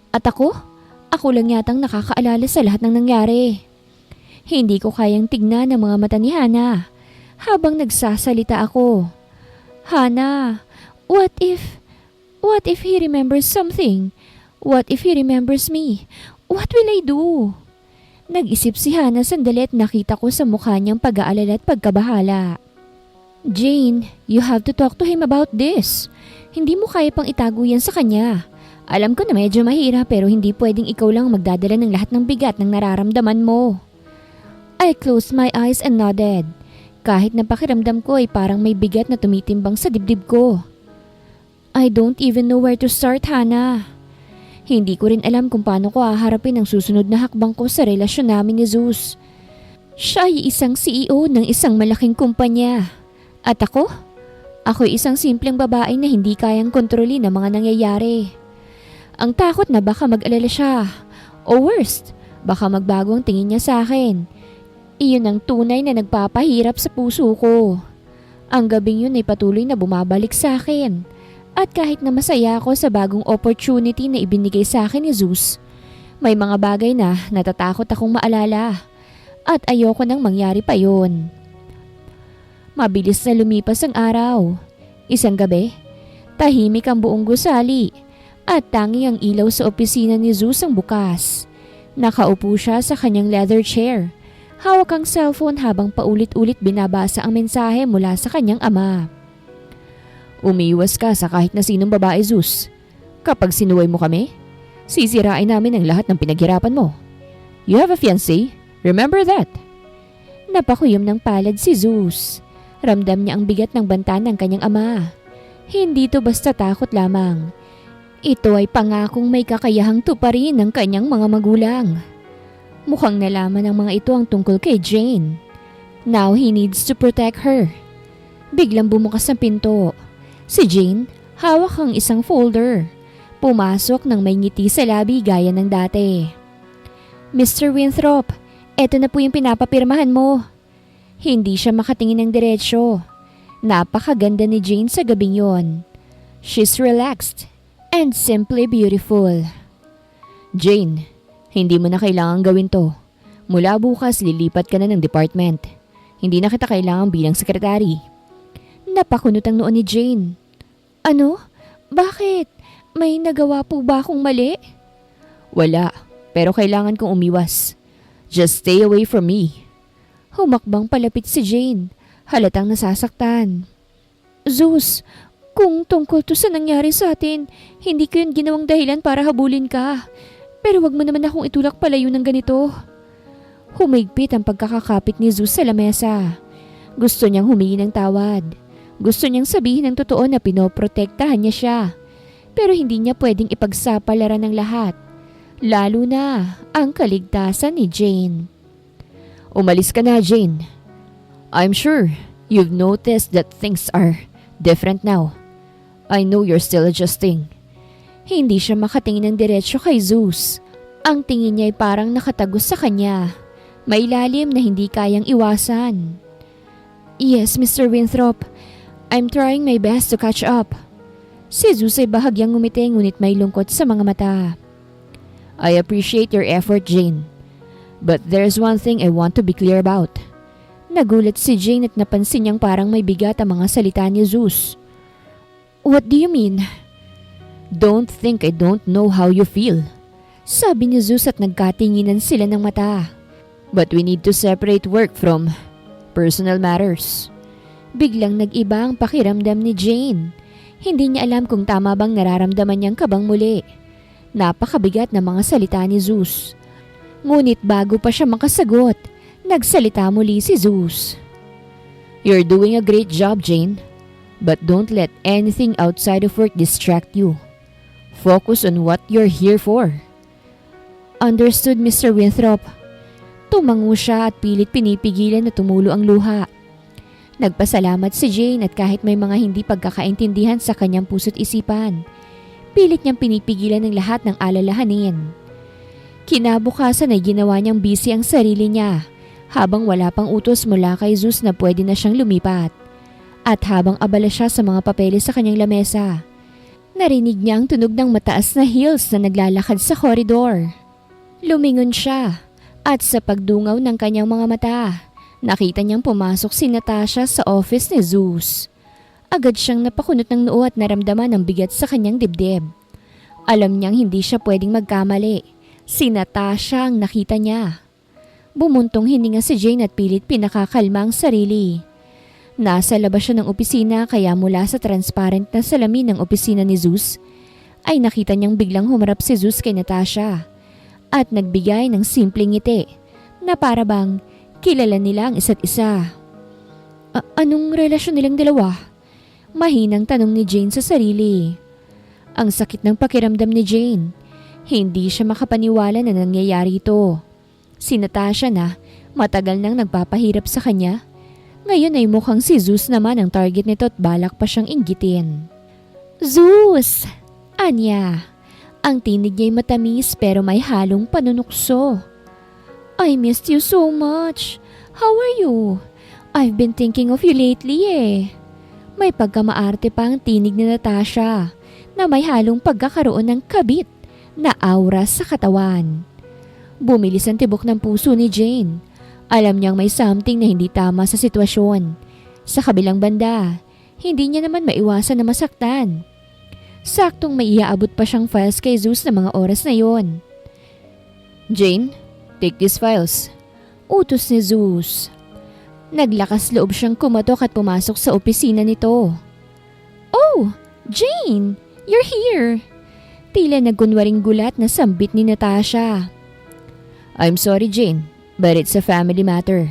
At ako lang yatang nakakaalala sa lahat ng nangyari. Hindi ko kayang tignan ang mga mata ni Hana habang nagsasalita ako. Hana, what if he remembers something? What if he remembers me? What will I do? Nag-isip si Hana sandali at nakita ko sa mukha niyang pag-aalala at pagkabahala. Jane, you have to talk to him about this. Hindi mo kaya pang itago yan sa kanya. Alam ko na medyo mahirap pero hindi pwedeng ikaw lang magdadala ng lahat ng bigat ng nararamdaman mo. I closed my eyes and nodded. Kahit na pakiramdam ko ay parang may bigat na tumitimbang sa dibdib ko. I don't even know where to start, Hana. Hindi ko rin alam kung paano ko haharapin ang susunod na hakbang ko sa relasyon namin ni Zeus. Siya ay isang CEO ng isang malaking kumpanya. At ako? Ako'y isang simpleng babae na hindi kayang kontrolin ang mga nangyayari. Ang takot na baka mag-alala siya. O worst, baka magbago ang tingin niya sa akin. Iyon ang tunay na nagpapahirap sa puso ko. Ang gabing yun ay patuloy na bumabalik sa akin. At kahit na masaya ako sa bagong opportunity na ibinigay sa akin ni Zeus, may mga bagay na natatakot akong maalala. At ayoko nang mangyari pa yun. Mabilis na lumipas ang araw. Isang gabi, tahimik ang buong gusali at tanging ang ilaw sa opisina ni Zeus ang bukas. Nakaupo siya sa kanyang leather chair. Hawak ang cellphone habang paulit-ulit binabasa ang mensahe mula sa kanyang ama. Umiiwas ka sa kahit na sinong babae, Zeus. Kapag sinuway mo kami, sisirain namin ang lahat ng pinaghirapan mo. You have a fiancé? Remember that? Napakuyom ng palad si Zeus. Ramdam niya ang bigat ng banta ng kanyang ama. Hindi to basta takot lamang. Ito ay pangakong may kakayahang tuparin ng kanyang mga magulang. Mukhang nalaman ng mga ito ang tungkol kay Jane. Now he needs to protect her. Biglang bumukas ang pinto. Si Jane, hawak ang isang folder. Pumasok nang may ngiti sa labi gaya ng dati. Mr. Winthrop, eto na po yung pinapapirmahan mo. Hindi siya makatingin ng diretsyo. Napakaganda ni Jane sa gabing yon. She's relaxed and simply beautiful. Jane, hindi mo na kailangang gawin to. Mula bukas lilipat ka na ng department. Hindi na kita kailangang bilang sekretary. Napakunot ang noon ni Jane. Ano? Bakit? May nagawa po ba akong mali? Wala, pero kailangan kong umiwas. Just stay away from me. Humakbang palapit si Jane. Halatang nasasaktan. Zeus, kung tungkol to sa nangyari sa atin, hindi ko yun ginawang dahilan para habulin ka. Pero wag mo naman akong itulak palayo ng ganito. Humigpit ang pagkakakapit ni Zeus sa lamesa. Gusto niyang humingi ng tawad. Gusto niyang sabihin ng totoo na pinoprotektahan niya siya. Pero hindi niya pwedeng ipagsapalaran ng lahat. Lalo na ang kaligtasan ni Jane. Umalis ka na, Jane. I'm sure you've noticed that things are different now. I know you're still adjusting. Hindi siya makatingin ng diretsyo kay Zeus. Ang tingin niya ay parang nakatagos sa kanya. May lalim na hindi kayang iwasan. Yes, Mr. Winthrop. I'm trying my best to catch up. Si Zeus ay bahagyang ngumiti ngunit may lungkot sa mga mata. I appreciate your effort, Jane. But there's one thing I want to be clear about. Nagulat si Jane at napansin niyang parang may bigat ang mga salita ni Zeus. What do you mean? Don't think I don't know how you feel. Sabi ni Zeus at nagkatinginan sila ng mata. But we need to separate work from personal matters. Biglang nag-iba ang pakiramdam ni Jane. Hindi niya alam kung tama bang nararamdaman niyang kabang muli. Napakabigat na mga salita ni Zeus. Ngunit bago pa siya makasagot, nagsalita muli si Zeus. You're doing a great job, Jane. But don't let anything outside of work distract you. Focus on what you're here for. Understood, Mr. Winthrop. Tumango siya at pilit pinipigilan na tumulo ang luha. Nagpasalamat si Jane at kahit may mga hindi pagkakaintindihan sa kanyang puso't isipan, pilit niyang pinipigilan ng lahat ng alalahanin. Kinabukasan ay ginawa niyang busy ang sarili niya habang wala pang utos mula kay Zeus na pwede na siyang lumipat. At habang abala siya sa mga papeles sa kanyang lamesa, narinig niya ang tunog ng mataas na heels na naglalakad sa koridor. Lumingon siya at sa pagdungaw ng kanyang mga mata, nakita niyang pumasok si Natasha sa office ni Zeus. Agad siyang napakunot ng noo at naramdaman ang bigat sa kanyang dibdib. Alam niyang hindi siya pwedeng magkamali. Si Natasha ang nakita niya. Bumuntong hininga si Jane at pilit pinakakalma ang sarili. Nasa labas siya ng opisina kaya mula sa transparent na salamin ng opisina ni Zeus, ay nakita niyang biglang humarap si Zeus kay Natasha at nagbigay ng simpleng ngiti na para bang kilala nila ang isa't isa. Anong relasyon nilang dalawa? Mahinang tanong ni Jane sa sarili. Ang sakit ng pakiramdam ni Jane. Hindi siya makapaniwala na nangyayari ito. Si Natasha na matagal nang nagpapahirap sa kanya. Ngayon ay mukhang si Zeus naman ang target nito at balak pa siyang inggitin. Zeus! Anya. Ang tinig niya'y matamis pero may halong panunukso. I missed you so much. How are you? I've been thinking of you lately eh. May pagkamaarte pa ang tinig ni Natasha na may halong pagkakaroon ng kabit na aura sa katawan. Bumilis ang tibok ng puso ni Jane. Alam niyang may something na hindi tama sa sitwasyon. Sa kabilang banda, hindi niya naman maiwasan na masaktan. Saktong may iaabot pa siyang files kay Zeus na mga oras na yon. Jane, take these files. Utos ni Zeus. Naglakas loob siyang kumatok at pumasok sa opisina nito. Oh, Jane! You're here! Tila nagkunwaring gulat na sambit ni Natasha. I'm sorry Jane, but it's a family matter.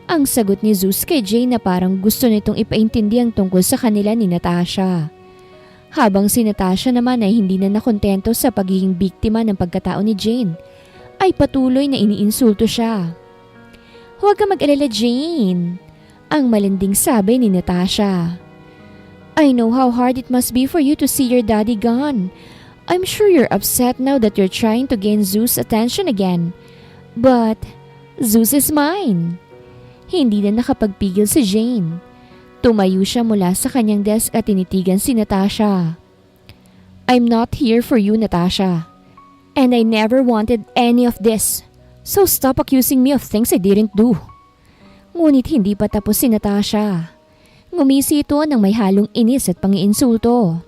Ang sagot ni Zeus kay Jane na parang gusto nitong ipaintindi ang tungkol sa kanila ni Natasha. Habang si Natasha naman ay hindi na nakontento sa pagiging biktima ng pagkatao ni Jane, ay patuloy na iniinsulto siya. Huwag ka mag-alala Jane, ang malinding sabi ni Natasha. I know how hard it must be for you to see your daddy gone. I'm sure you're upset now that you're trying to gain Zeus' attention again. But Zeus is mine. Hindi na nakapagpigil si Jane. Tumayo siya mula sa kanyang desk at tinitigan si Natasha. I'm not here for you, Natasha. And I never wanted any of this. So stop accusing me of things I didn't do. Ngunit hindi pa tapos si Natasha. Ngumisi ito ng may halong inis at pangiinsulto.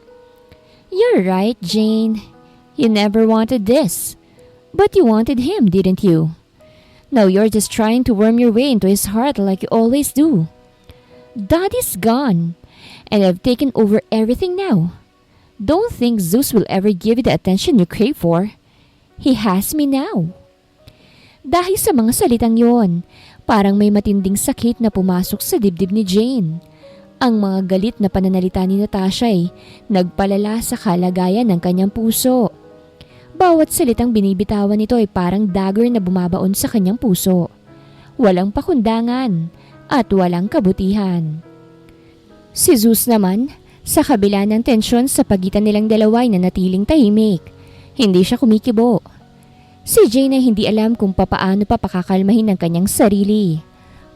You're right, Jane. You never wanted this. But you wanted him, didn't you? Now you're just trying to worm your way into his heart like you always do. Daddy's gone, and I've taken over everything now. Don't think Zeus will ever give you the attention you crave for. He has me now. Dahil sa mga salitang yon, parang may matinding sakit na pumasok sa dibdib ni Jane. Ang mga galit na pananalita ni Natasha ay nagpalala sa kalagayan ng kanyang puso. Bawat salitang binibitawan nito ay parang dagger na bumabaon sa kanyang puso. Walang pakundangan at walang kabutihan. Si Zeus naman, sa kabila ng tensyon sa pagitan nilang dalawa ay nanatiling tahimik. Hindi siya kumikibo. Si Jane ay hindi alam kung papaano pa pakakalmahin ang kanyang sarili.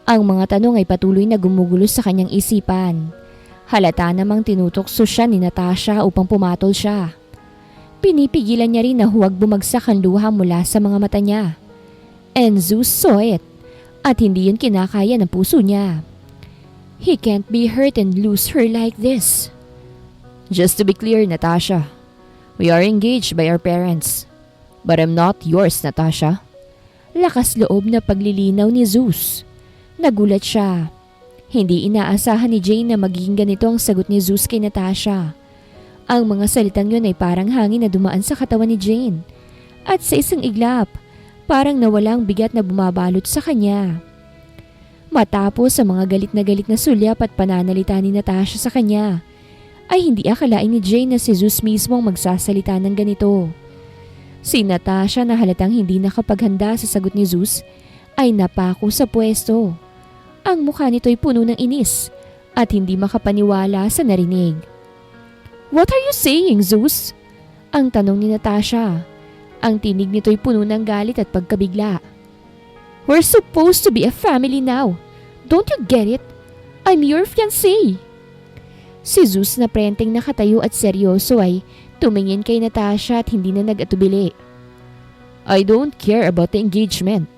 Ang mga tanong ay patuloy na gumugulo sa kanyang isipan. Halata namang tinutokso siya ni Natasha upang pumatol siya. Pinipigilan niya rin na huwag bumagsak ang luha mula sa mga mata niya. And Zeus saw it. At hindi yun kinakaya ng puso niya. He can't be hurt and lose her like this. Just to be clear, Natasha, we are engaged by our parents. But I'm not yours, Natasha. Lakas loob na paglilinaw ni Zeus. Nagulat siya. Hindi inaasahan ni Jane na magiging ganito ang sagot ni Zeus kay Natasha. Ang mga salitang yun ay parang hangin na dumaan sa katawan ni Jane. At sa isang iglap, parang nawalang bigat na bumabalot sa kanya. Matapos sa mga galit na sulyap at pananalita ni Natasha sa kanya, ay hindi akalain ni Jane na si Zeus mismo ang magsasalita ng ganito. Si Natasha na halatang hindi nakapaghanda sa sagot ni Zeus ay napako sa pwesto. Ang mukha nito'y puno ng inis at hindi makapaniwala sa narinig. What are you saying, Zeus? Ang tanong ni Natasha. Ang tinig nito'y puno ng galit at pagkabigla. We're supposed to be a family now. Don't you get it? I'm your fiancé. Si Zeus na prenteng nakatayo at seryoso ay tumingin kay Natasha at hindi na nag-atubili. I don't care about the engagement.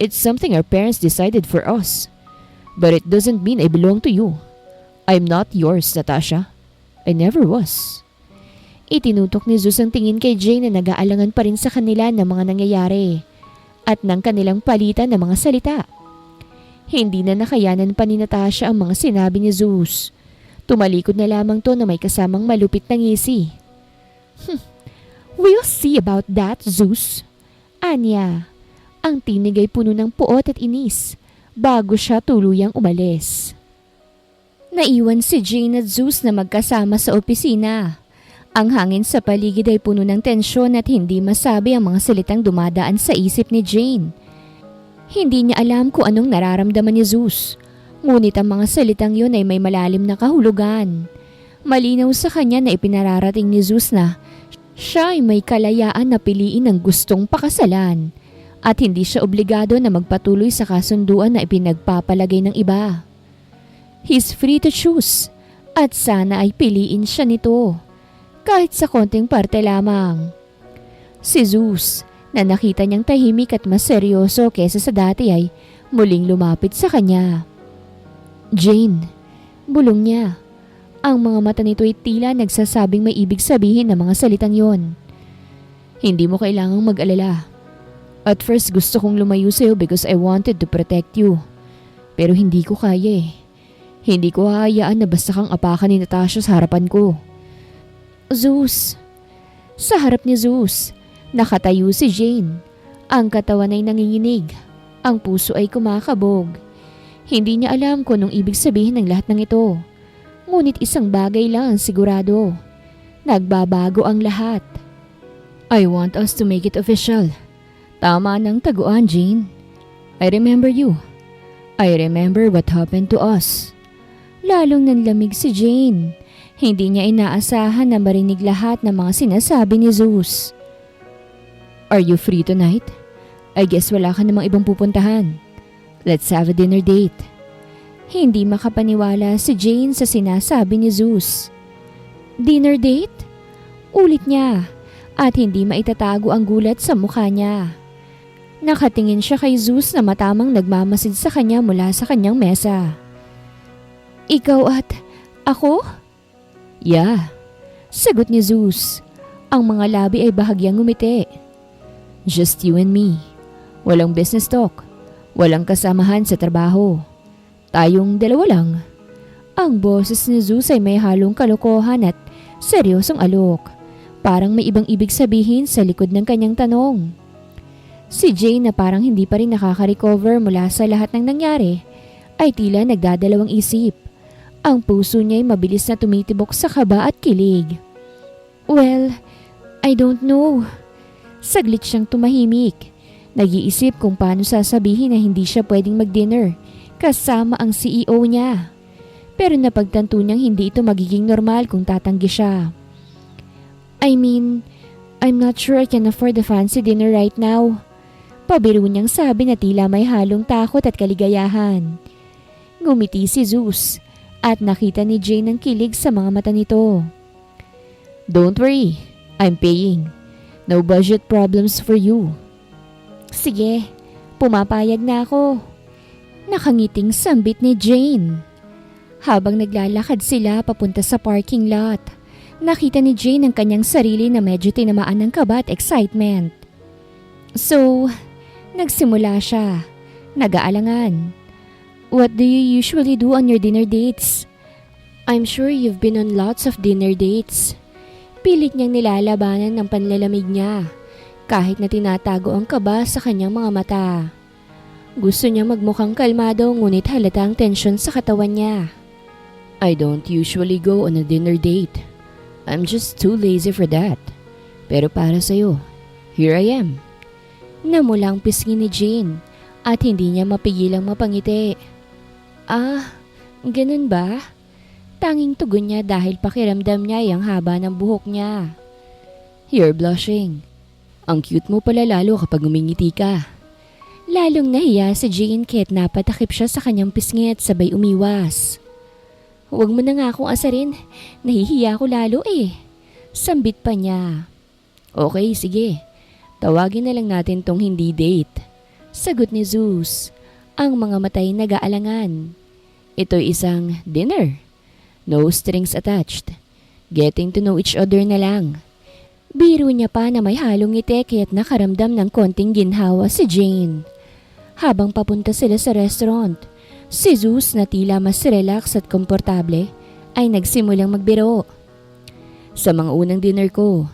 It's something our parents decided for us. But it doesn't mean I belong to you. I'm not yours, Natasha. I never was. Itinutok ni Zeus ang tingin kay Jane na nag-aalangan pa rin sa kanila ng mga nangyayari at ng kanilang palitan ng mga salita. Hindi na nakayanan pa ni Natasha ang mga sinabi ni Zeus. Tumalikod na lamang to na may kasamang malupit na ngisi. We'll see about that, Zeus. Anya, ang tinig ay puno ng puot at inis bago siya tuluyang umalis. Naiwan si Jane at Zeus na magkasama sa opisina. Ang hangin sa paligid ay puno ng tensyon at hindi masabi ang mga salitang dumadaan sa isip ni Jane. Hindi niya alam kung anong nararamdaman ni Zeus. Ngunit ang mga salitang yun ay may malalim na kahulugan. Malinaw sa kanya na ipinararating ni Zeus na siya ay may kalayaan na piliin ang gustong pakasalan at hindi siya obligado na magpatuloy sa kasunduan na ipinagpapalagay ng iba. He's free to choose at sana ay piliin siya nito kahit sa konting parte lamang. Si Zeus na nakita niyang tahimik at mas seryoso kesa sa dati ay muling lumapit sa kanya. Jane, bulong niya. Ang mga mata nito ay tila nagsasabing may ibig sabihin ng mga salitang yon. Hindi mo kailangang mag-alala. At first gusto kong lumayo sa'yo because I wanted to protect you. Pero hindi ko kaya eh. Hindi ko hahayaan na basta kang apakan ni Natasha sa harapan ko. Zeus. Sa harap ni Zeus, nakatayo si Jane. Ang katawan ay nanginginig. Ang puso ay kumakabog. Hindi niya alam kung anong ibig sabihin ng lahat ng ito. Ngunit isang bagay lang ang sigurado. Nagbabago ang lahat. I want us to make it official. Tama ng taguan, Jane. I remember you. I remember what happened to us. Lalong nanlamig si Jane. Hindi niya inaasahan na marinig lahat ng mga sinasabi ni Zeus. Are you free tonight? I guess wala ka namang ibang pupuntahan. Let's have a dinner date. Hindi makapaniwala si Jane sa sinasabi ni Zeus. Dinner date? Ulit niya at hindi maitatago ang gulat sa mukha niya. Nakatingin siya kay Zeus na matamang nagmamasid sa kanya mula sa kanyang mesa. Ikaw at ako? Yeah, sagot ni Zeus. Ang mga labi ay bahagyang ngumiti. Just you and me. Walang business talk. Walang kasamahan sa trabaho. Tayong dalawa lang. Ang boses ni Zeus ay may halong kalokohan at seryosong alok. Parang may ibang ibig sabihin sa likod ng kanyang tanong. Si Jane na parang hindi pa rin nakaka-recover mula sa lahat ng nangyari ay tila nagdadalawang isip. Ang puso niya ay mabilis na tumitibok sa kaba at kilig. Well, I don't know. Saglit siyang tumahimik. Nag-iisip kung paano sasabihin na hindi siya pwedeng mag-dinner kasama ang CEO niya. Pero napagtanto niyang hindi ito magiging normal kung tatanggi siya. I mean, I'm not sure I can afford the fancy dinner right now. Pabiro niyang sabi na tila may halong takot at kaligayahan. Ngumiti si Zeus at nakita ni Jane ang kilig sa mga mata nito. Don't worry, I'm paying. No budget problems for you. Sige, pumapayag na ako. Nakangiting sambit ni Jane. Habang naglalakad sila papunta sa parking lot, nakita ni Jane ang kanyang sarili na medyo tinamaan ng kaba at excitement. So, nagsimula siya. Nag-aalangan. What do you usually do on your dinner dates? I'm sure you've been on lots of dinner dates. Pilit niyang nilalabanan ng panlalamig niya, kahit na tinatago ang kaba sa kanyang mga mata. Gusto niya magmukhang kalmado ngunit halata ang tensyon sa katawan niya. I don't usually go on a dinner date. I'm just too lazy for that. Pero para sa'yo, here I am. Namulang pisngi ni Jane at hindi niya mapigilang mapangiti. Ah, ganun ba? Tanging tugon niya dahil pakiramdam niya ang haba ng buhok niya. You're blushing. Ang cute mo pala lalo kapag umingiti ka. Lalong nahiya si Jane kahit napatakip siya sa kanyang pisngi at sabay umiwas. Huwag mo na nga akong asarin. Nahihiya ko lalo eh. Sambit pa niya. Okay, sige. Tawagin na lang natin tong hindi date. Sagot ni Zeus. Ang mga matay nag-aalangan. Ito'y isang dinner. No strings attached. Getting to know each other na lang. Biro niya pa na may halong ngiti kaya't nakaramdam ng konting ginhawa si Jane. Habang papunta sila sa restaurant, si Zeus na tila mas relax at komportable ay nagsimulang magbiro. Sa mga unang dinner ko,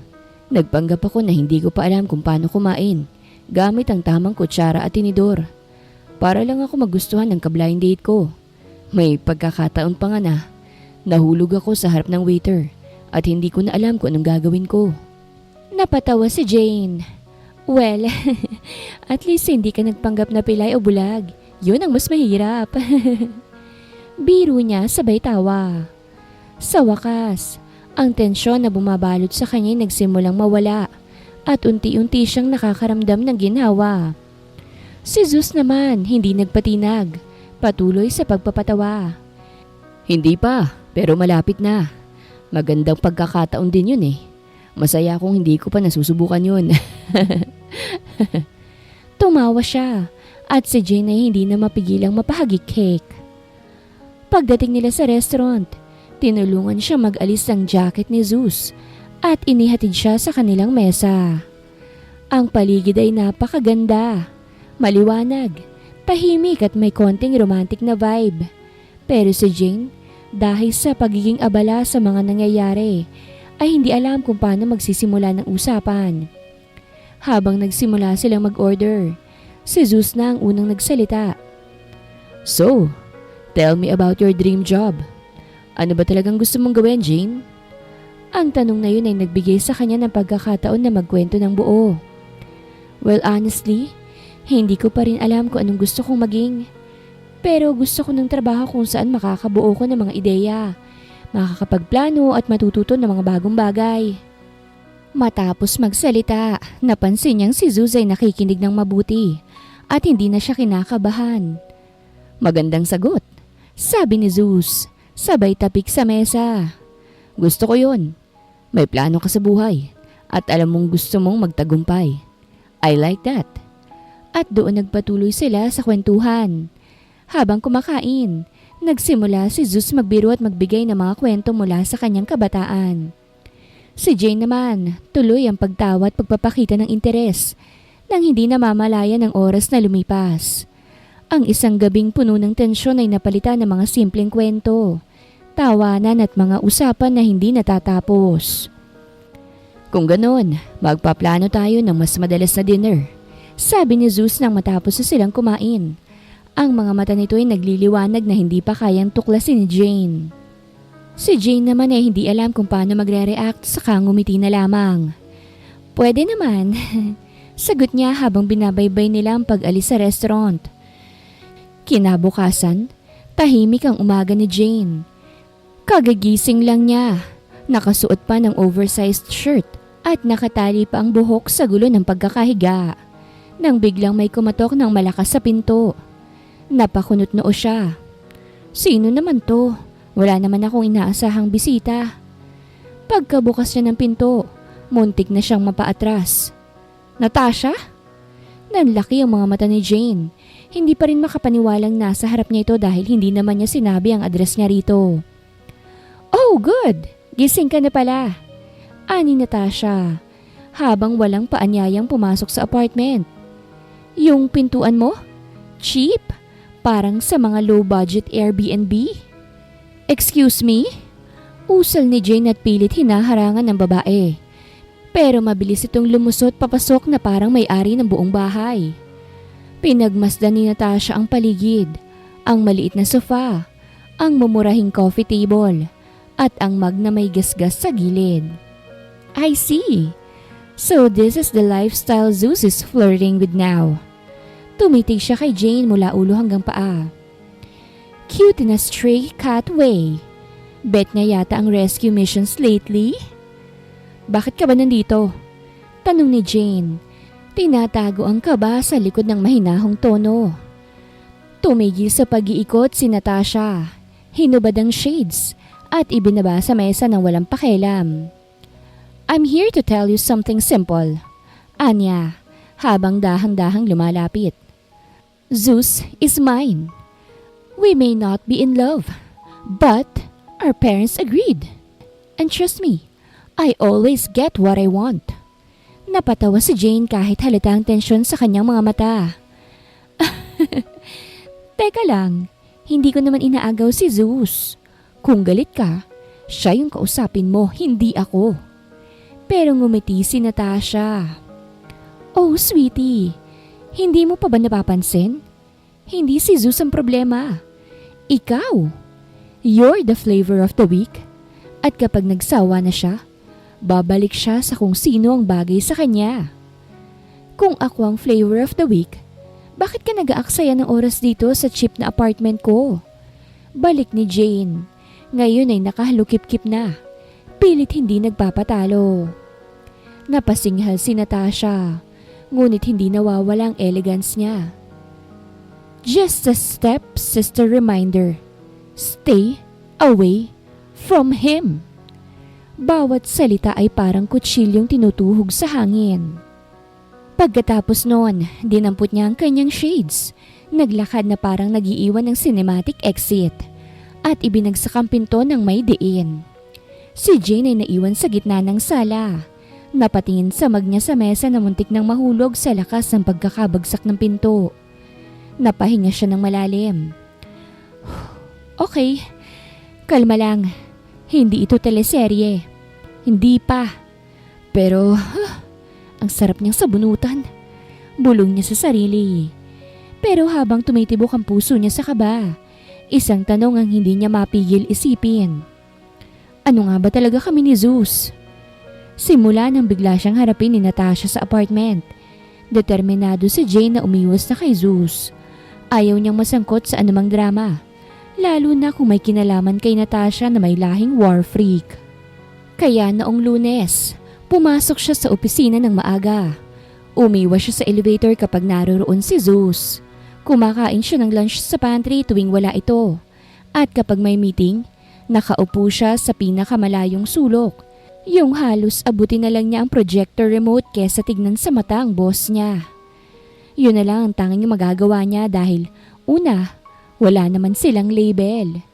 nagpanggap ako na hindi ko pa alam kung paano kumain gamit ang tamang kutsara at tinidor. Para lang ako magustuhan ng ka-blind date ko. May pagkakataon pa nga na nahulog ako sa harap ng waiter at hindi ko na alam kung anong gagawin ko. Napatawa si Jane. Well, at least hindi ka nagpanggap na pilay o bulag. Yun ang mas mahirap. Biro niya sabay tawa. Sa wakas, ang tensyon na bumabalot sa kanya ay nagsimulang mawala at unti-unti siyang nakakaramdam ng ginhawa. Si Zeus naman hindi nagpatinag, patuloy sa pagpapatawa. Hindi pa, pero malapit na. Magandang pagkakataon din yun eh. Masaya akong hindi ko pa nasusubukan yun. Tumawa siya at si Jane ay hindi na mapigilang mapahagik-hik. Pagdating nila sa restaurant, tinulungan siya mag-alis ng jacket ni Zeus at inihatid siya sa kanilang mesa. Ang paligid ay napakaganda, maliwanag, tahimik at may konting romantic na vibe. Pero si Jane, dahil sa pagiging abala sa mga nangyayari, ay hindi alam kung paano magsisimula ng usapan. Habang nagsimula silang mag-order, si Zeus na ang unang nagsalita. So, tell me about your dream job. Ano ba talagang gusto mong gawin, Jane? Ang tanong na yun ay nagbigay sa kanya ng pagkakataon na magkwento ng buo. Well, honestly, hindi ko pa rin alam kung anong gusto kong maging. Pero gusto ko ng trabaho kung saan makakabuo ko ng mga ideya, makakapagplano at matututo ng mga bagong bagay. Matapos magsalita, napansin niyang si Zeus ay nakikinig ng mabuti at hindi na siya kinakabahan. Magandang sagot, sabi ni Zeus, sabay tapik sa mesa. Gusto ko yun. May plano ka sa buhay at alam mong gusto mong magtagumpay. I like that. At doon nagpatuloy sila sa kwentuhan. Habang kumakain, nagsimula si Zeus magbiro at magbigay ng mga kwento mula sa kanyang kabataan. Si Jane naman, tuloy ang pagtawa at pagpapakita ng interes nang hindi namamalayan ng oras na lumipas. Ang isang gabing puno ng tensyon ay napalitan ng mga simpleng kwento, tawanan at mga usapan na hindi natatapos. Kung ganon, magpaplano tayo ng mas madalas na dinner, sabi ni Zeus nang matapos na silang kumain. Ang mga mata nito ay nagliliwanag na hindi pa kayang tuklasin ni Jane. Si Jane naman ay hindi alam kung paano magre-react, saka ngumiti na lamang. Pwede naman, sagot niya habang binabaybay nila ang pag-alis sa restaurant. Kinabukasan, tahimik ang umaga ni Jane. Kagagising lang niya, nakasuot pa ng oversized shirt at nakatali pa ang buhok sa gulo ng pagkakahiga. Nang biglang may kumatok ng malakas sa pinto. Napakunot noo siya. Sino naman to? Wala naman akong inaasahang bisita. Pagkabukas niya ng pinto, muntik na siyang mapaatras. Natasha? Nanlaki ang mga mata ni Jane. Hindi pa rin makapaniwalang nasa harap niya ito dahil hindi naman niya sinabi ang address niya rito. Oh, good! Gising ka na pala. Ani Natasha, habang walang paanyayang pumasok sa apartment. Yung pintuan mo? Cheap? Parang sa mga low-budget Airbnb? Excuse me? Usal ni Jane at pilit hinaharangan ng babae. Pero mabilis itong lumusot papasok na parang may-ari ng buong bahay. Pinagmasdan ni Natasha ang paligid, ang maliit na sofa, ang mumurahing coffee table, at ang mug na may gasgas sa gilid. I see. So this is the lifestyle Zeus is flirting with now. Tumitig siya kay Jane mula ulo hanggang paa. Cute in a stray cat way. Bet niya yata ang rescue missions lately? Bakit ka ba nandito? Tanong ni Jane. Tinatago ang kaba sa likod ng mahinahong tono. Tumigil sa pag-iikot si Natasha. Hinubad ang shades at ibinaba sa mesa ng walang pakialam. I'm here to tell you something simple. Anya, habang dahang-dahang lumalapit. Zeus is mine. We may not be in love, but our parents agreed. And trust me, I always get what I want. Napatawa si Jane kahit halatang tensyon sa kanyang mga mata. Teka lang, hindi ko naman inaagaw si Zeus. Kung galit ka, siya yung kausapin mo, hindi ako. Pero ngumiti si Natasha. Oh, sweetie, hindi mo pa ba napapansin? Hindi si Zeus ang problema. Ikaw! You're the flavor of the week. At kapag nagsawa na siya, babalik siya sa kung sino ang bagay sa kanya. Kung ako ang flavor of the week, bakit ka nag-aaksaya ng oras dito sa cheap na apartment ko? Balik ni Jane. Ngayon ay nakahalukip-kip na. Pilit hindi nagpapatalo. Napasinghal si Natasha, ngunit hindi nawawala ang elegance niya. Just a step-sister reminder. Stay away from him. Bawat salita ay parang kutsilyong tinutuhog sa hangin. Pagkatapos noon, dinampot niya ang kanyang shades. Naglakad na parang nagiiwan ng cinematic exit at ibinagsak ang pinto ng may diin. Si Jane ay naiwan sa gitna ng sala. Napatingin sa mag niya sa mesa na muntik nang mahulog sa lakas ng pagkakabagsak ng pinto. Napahinga siya ng malalim. Okay, kalma lang. Hindi ito teleserye. Hindi pa. Pero, ang sarap niyang sabunutan. Bulong niya sa sarili. Pero habang tumitibok ang puso niya sa kaba, isang tanong ang hindi niya mapigil isipin. Ano nga ba talaga kami ni Zeus? Simula nang bigla siyang harapin ni Natasha sa apartment. Determinado si Jane na umiwas na kay Zeus. Ayaw niyang masangkot sa anumang drama. Lalo na kung may kinalaman kay Natasha na may lahing war freak. Kaya noong Lunes, pumasok siya sa opisina ng maaga. Umiwas siya sa elevator kapag naroroon si Zeus. Kumakain siya ng lunch sa pantry tuwing wala ito. At kapag may meeting, nakaupo siya sa pinakamalayong sulok. Yung halos abutin na lang niya ang projector remote kesa tignan sa mata ang boss niya. Yun na lang ang tanging magagawa niya dahil una, wala naman silang label.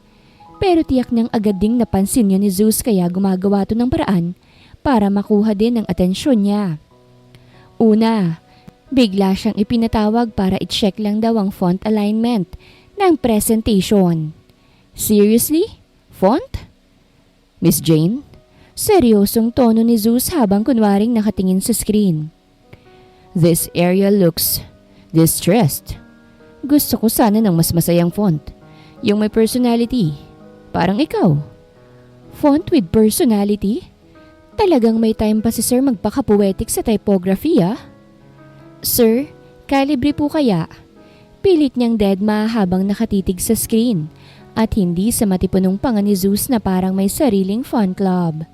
Pero tiyak niyang agad ding napansin yun ni Zeus kaya gumagawa to ng paraan para makuha din ang atensyon niya. Una, bigla siyang ipinatawag para i-check lang daw ang font alignment ng presentation. Seriously? Font? Miss Jane? Seryosong tono ni Zeus habang kunwaring nakatingin sa screen. This area looks distressed. Gusto ko sana ng mas masayang font. Yung may personality. Parang ikaw. Font with personality? Talagang may time pa si Sir magpaka-poetic sa typography ah. Sir, kalibre po kaya? Pilit niyang deadma habang nakatitig sa screen at hindi sa matipunong panga ni Zeus na parang may sariling font club.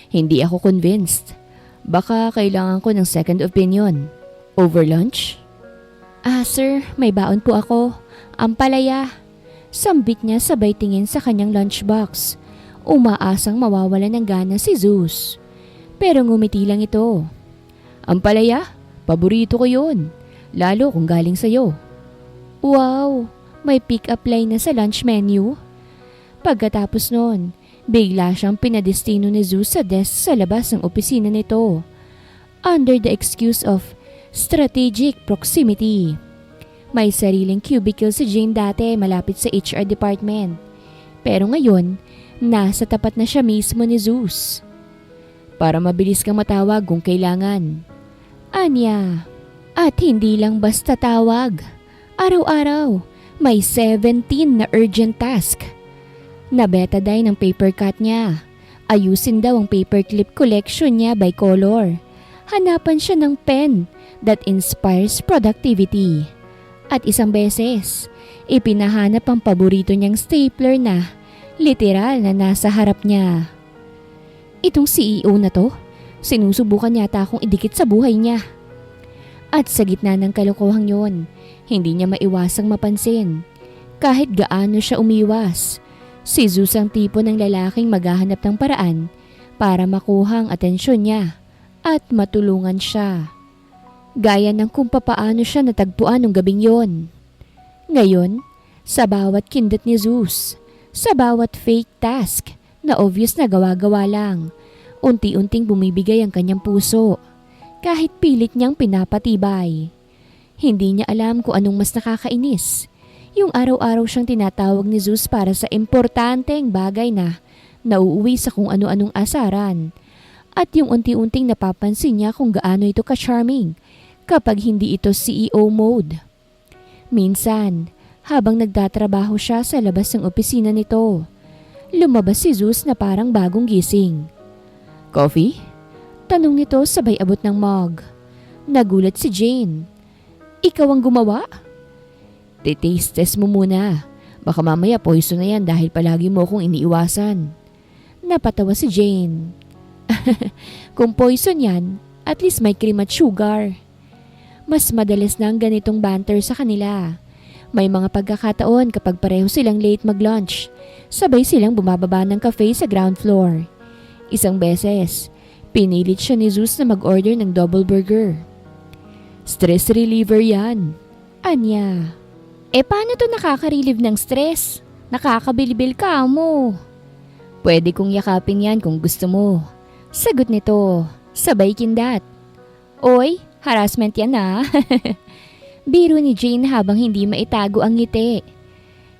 Hindi ako convinced. Baka kailangan ko ng second opinion. Over lunch? Sir, may baon po ako. Ampalaya. Sambit niya sabay tingin sa kanyang lunchbox. Umaasang mawawala ng gana si Zeus. Pero ngumiti lang ito. Ampalaya? Paborito ko yun. Lalo kung galing sa'yo. Wow! May pick-up line na sa lunch menu. Pagkatapos noon, bigla siyang pinadestino ni Zeus sa desk sa labas ng opisina nito. Under the excuse of strategic proximity. May sariling cubicle si Jane dati malapit sa HR department. Pero ngayon, nasa tapat na siya mismo ni Zeus. Para mabilis kang matawag kung kailangan. Anya. At hindi lang basta tawag. Araw-araw, may 17 na urgent task. Nabetadine ng paper cut niya. Ayusin daw ang paperclip collection niya by color. Hanapan siya ng pen that inspires productivity. At isang beses, ipinahanap ang paborito niyang stapler na literal na nasa harap niya. Itong CEO na to, sinusubukan yata akong idikit sa buhay niya. At sa gitna ng kalokohang yon, hindi niya maiwasang mapansin. Kahit gaano siya umiwas, si Zeus ang tipo ng lalaking maghahanap ng paraan para makuha ang atensyon niya at matulungan siya. Gaya ng kung papaano siya natagpuan nung gabing yon. Ngayon, sa bawat kindat ni Zeus, sa bawat fake task na obvious na gawa-gawa lang, unti-unting bumibigay ang kanyang puso, kahit pilit niyang pinapatibay. Hindi niya alam kung anong mas nakakainis, yung araw-araw siyang tinatawag ni Zeus para sa importanteng bagay na nauuwi sa kung ano-anong asaran, at yung unti-unting napapansin niya kung gaano ito ka-charming kapag hindi ito CEO mode. Minsan, habang nagtatrabaho siya sa labas ng opisina nito. Lumabas si Zeus na parang bagong gising. Coffee? Tanong nito sabay abot ng mug. Nagulat si Jane. Ikaw ang gumawa? Taste test mo muna. Baka mamaya poison na yan dahil palagi mo akong iniiwasan. Napatawa si Jane. Kung poison yan, at least may cream at sugar. Mas madalas na ang ganitong banter sa kanila. May mga pagkakataon kapag pareho silang late mag-lunch, sabay silang bumababa ng cafe sa ground floor. Isang beses, pinilit siya ni Zeus na mag-order ng double burger. Stress reliever yan. Anya. Paano to nakaka-relieve ng stress? Nakakabilibil ka mo. Pwede kong yakapin yan kung gusto mo. Sagot nito, sabay kindat. Oy, harassment yan ah. Biro ni Jane habang hindi maitago ang ngiti.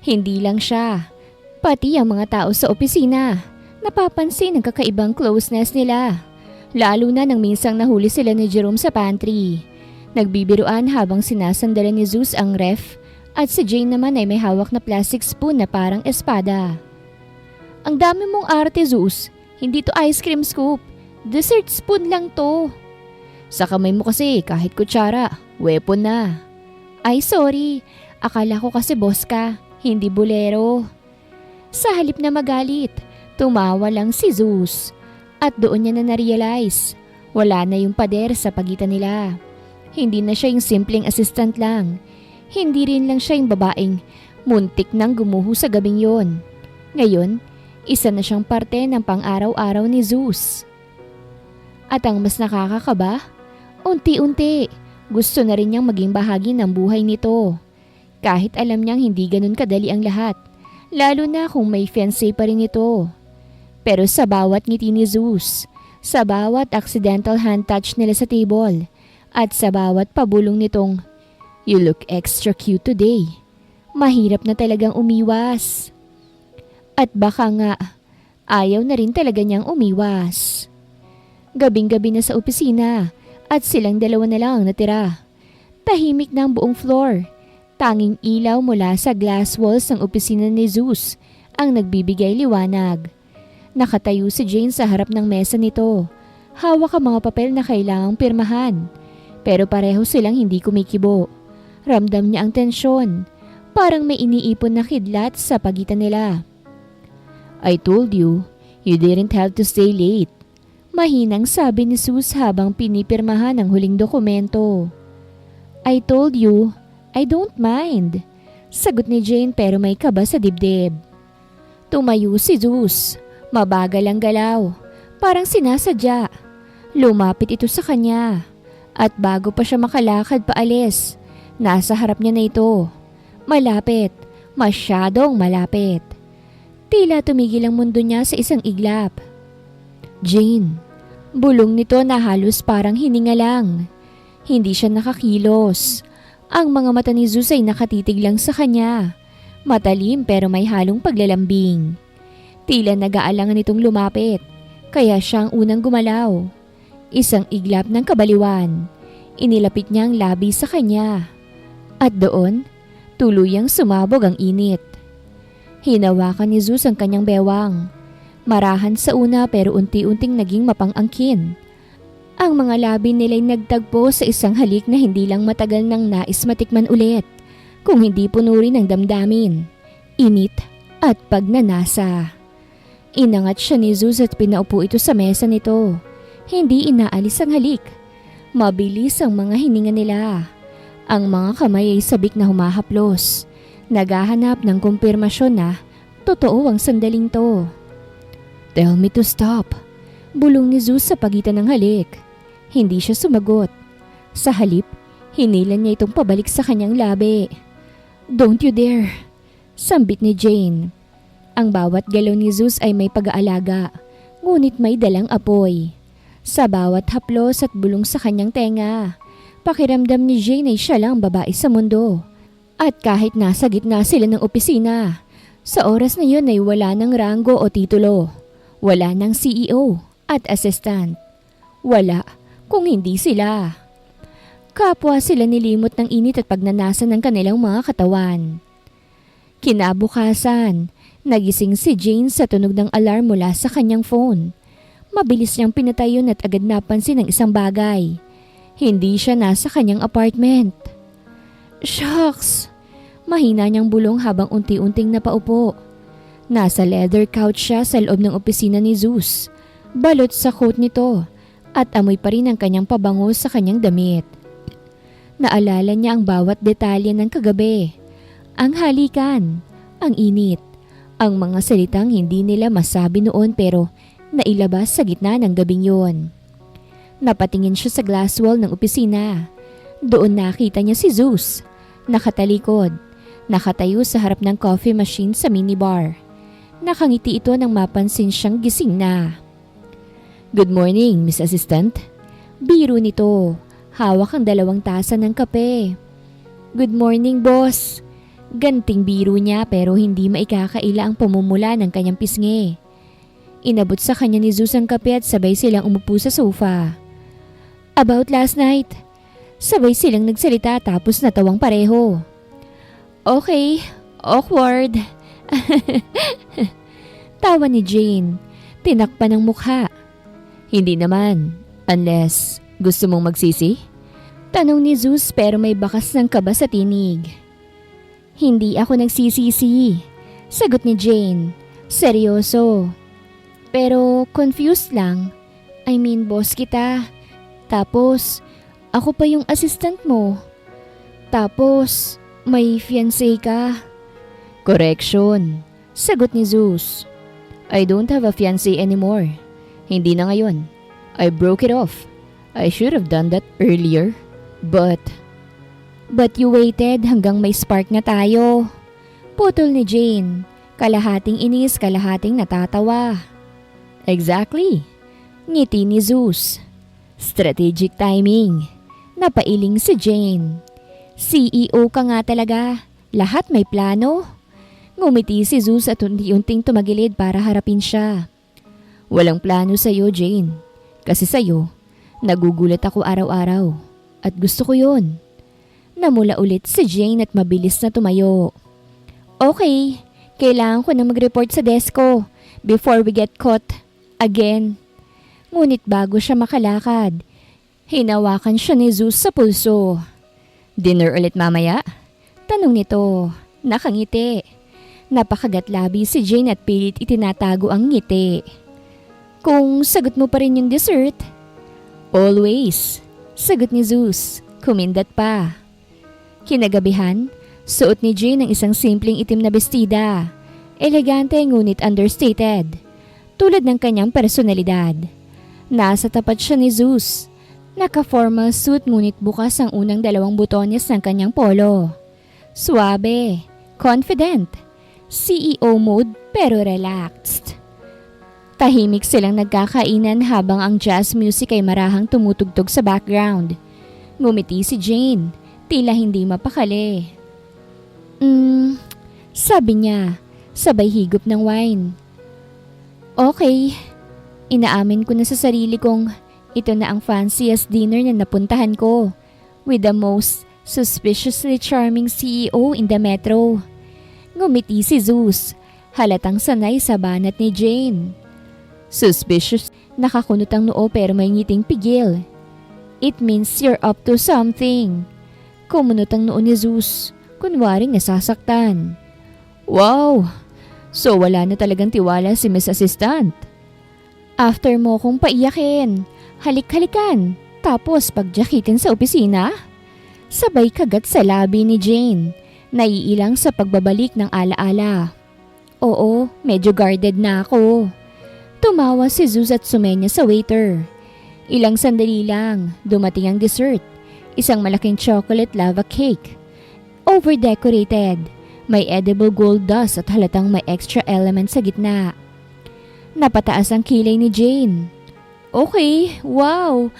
Hindi lang siya, pati ang mga tao sa opisina. Napapansin ang kakaibang closeness nila. Lalo na nang minsang nahuli sila ni Jerome sa pantry. Nagbibiruan habang sinasandalan ni Zeus ang ref at si Jane naman ay may hawak na plastic spoon na parang espada. Ang dami mong arte, Zeus. Hindi to ice cream scoop. Dessert spoon lang to. Sa kamay mo kasi kahit kutsara, weapon na. Ay sorry, akala ko kasi boss ka, hindi bolero. Sa halip na magalit, tumawa lang si Zeus. At doon niya na na-realize, wala na yung pader sa pagitan nila. Hindi na siya yung simpleng assistant lang. Hindi rin lang siya yung babaeng muntik nang gumuho sa gabing yon. Ngayon, isa na siyang parte ng pang-araw-araw ni Zeus. At ang mas nakakakaba, unti-unti, gusto na rin niyang maging bahagi ng buhay nito. Kahit alam niyang hindi ganun kadali ang lahat, lalo na kung may fiancé pa rin ito. Pero sa bawat ngiti ni Zeus, sa bawat accidental hand touch nila sa table, at sa bawat pabulong nitong, "You look extra cute today," mahirap na talagang umiwas. At baka nga, ayaw na rin talaga niyang umiwas. Gabing-gabi na sa opisina at silang dalawa na lang ang natira. Tahimik na ang buong floor. Tanging ilaw mula sa glass walls ng opisina ni Zeus ang nagbibigay liwanag. Nakatayo si Jane sa harap ng mesa nito. Hawak ang mga papel na kailangang pirmahan. Pero pareho silang hindi kumikibo. Ramdam niya ang tensyon. Parang may iniipon na kidlat sa pagitan nila. I told you, you didn't have to stay late. Mahinang sabi ni Zeus habang pinipirmahan ang huling dokumento. I told you, I don't mind. Sagot ni Jane pero may kaba sa dibdib. Tumayo si Zeus. Mabagal ang galaw. Parang sinasadya. Lumapit ito sa kanya. At bago pa siya makalakad paalis, nasa harap niya na ito. Malapit. Masyadong malapit. Tila tumigil ang mundo niya sa isang iglap. Jane. Bulong nito na halos parang hininga lang. Hindi siya nakakilos. Ang mga mata ni Zeus ay nakatitig lang sa kanya. Matalim pero may halong paglalambing. Tila nag-aalangan itong lumapit, kaya siya ang unang gumalaw. Isang iglap ng kabaliwan. Inilapit niya ang labi sa kanya. At doon, tuluyang sumabog ang init. Hinawakan ni Zeus ang kanyang bewang. Marahan sa una pero unti-unting naging mapang-angkin. Ang mga labi nila'y nagtagpo sa isang halik na hindi lang matagal nang nais matikman ulit, kung hindi puno rin ng damdamin, init at pagnanasa. Inangat siya ni Zeus at pinaupo ito sa mesa nito. Hindi inaalis ang halik. Mabilis ang mga hininga nila. Ang mga kamay ay sabik na humahaplos. Naghahanap ng kumpirmasyon na totoo ang sandaling to. Tell me to stop. Bulong ni Zeus sa pagitan ng halik. Hindi siya sumagot. Sa halip, hinilan niya itong pabalik sa kanyang labi. Don't you dare, sambit ni Jane. Ang bawat galaw ni Zeus ay may pag-aalaga, ngunit may dalang apoy. Sa bawat haplos at bulong sa kanyang tenga, pakiramdam ni Jane ay siya lang babae sa mundo. At kahit nasa gitna sila ng opisina, sa oras na yun ay wala ng ranggo o titulo. Wala ng CEO at assistant. Wala kung hindi sila. Kapwa sila nilimot ng init at pagnanasa ng kanilang mga katawan. Kinabukasan, nagising si Jane sa tunog ng alarm mula sa kanyang phone. Mabilis niyang pinatay yun at agad napansin ang isang bagay. Hindi siya nasa kanyang apartment. Shucks! Mahina niyang bulong habang unti-unting napaupo. Nasa leather couch siya sa loob ng opisina ni Zeus. Balot sa coat nito at amoy pa rin ang kanyang pabango sa kanyang damit. Naalala niya ang bawat detalye ng kagabi. Ang halikan, ang init, ang mga salitang hindi nila masabi noon pero nailabas sa gitna ng gabing yun. Napatingin siya sa glass wall ng opisina. Doon nakita niya si Zeus, nakatalikod, nakatayo sa harap ng coffee machine sa minibar. Nakangiti ito nang mapansin siyang gising na. "Good morning, Miss Assistant." Biro nito, hawak ang 2 tasa ng kape. "Good morning, boss." Ganting biro niya pero hindi maikakaila ang pamumula ng kanyang pisngi. Inabot sa kanya ni Zeus ang kape at sabay silang umupo sa sofa. "About last night." Sabay silang nagsalita tapos natawang pareho. "Okay, awkward." Tawa ni Jane, tinakpan ng mukha. "Hindi naman, unless gusto mong magsisi?" Tanong ni Zeus pero may bakas ng kaba sa tinig. "Hindi ako nagsisisi," sagot ni Jane. Seryoso. "Pero confused lang. I mean, boss kita. Tapos, ako pa yung assistant mo. Tapos, may fiancé ka." "Correction," sagot ni Zeus. "I don't have a fiancé anymore. Hindi na ngayon. I broke it off. I should have done that earlier. But you waited hanggang may spark na tayo." Putol ni Jane. Kalahating inis, kalahating natatawa. "Exactly." Ngiti ni Zeus. Strategic timing. Napailing si Jane. CEO ka nga talaga. Lahat may plano. Ngumiti si Zeus at unti-unting tumagilid para harapin siya. "Walang plano sa'yo, Jane. Kasi sa'yo, nagugulat ako araw-araw. At gusto ko yun." Namula ulit si Jane at mabilis na tumayo. "Okay, kailangan ko na mag-report sa desk ko before we get caught again." Ngunit bago siya makalakad, hinawakan siya ni Zeus sa pulso. "Dinner ulit mamaya?" Tanong nito. Nakangiti. Napakagatlabi si Jane at pilit itinatago ang ngiti. "Kung sagot mo pa rin yung dessert?" "Always," sagot ni Zeus. Kumindat pa. Kinagabihan, suot ni Jane ang isang simpleng itim na bestida. Elegante ngunit understated. Tulad ng kanyang personalidad. Nasa tapat siya ni Zeus. Naka-formal suit ngunit bukas ang unang 2 butones ng kanyang polo. Suabe, confident, CEO mode pero relaxed. Tahimik silang nagkakainan habang ang jazz music ay marahang tumutugtog sa background. Ngumiti si Jane, tila hindi mapakali. Sabi niya, sabay higop ng wine. "Okay." Inaamin ko na sa sarili kong ito na ang fanciest dinner na napuntahan ko with the most suspiciously charming CEO in the metro. Ngumiti si Zeus, halatang sanay sa banat ni Jane. "Suspicious?" Nakakunot ang noo pero may ngiting pigil. "It means you're up to something." Kumunot ang noo ni Zeus, kunwaring nasasaktan. "Wow! So wala na talagang tiwala si Miss Assistant." "After mo kong paiyakin, halik-halikan, tapos pagjakitin sa opisina?" Sabay kagat sa labi ni Jane, naiilang sa pagbabalik ng alaala. "Oo, medyo guarded na ako." Tumawa si Zeus at sumenya sa waiter. Ilang sandali lang, dumating ang dessert. Isang malaking chocolate lava cake. Over-decorated. May edible gold dust at halatang may extra element sa gitna. Napataas ang kilay ni Jane. "Okay, wow!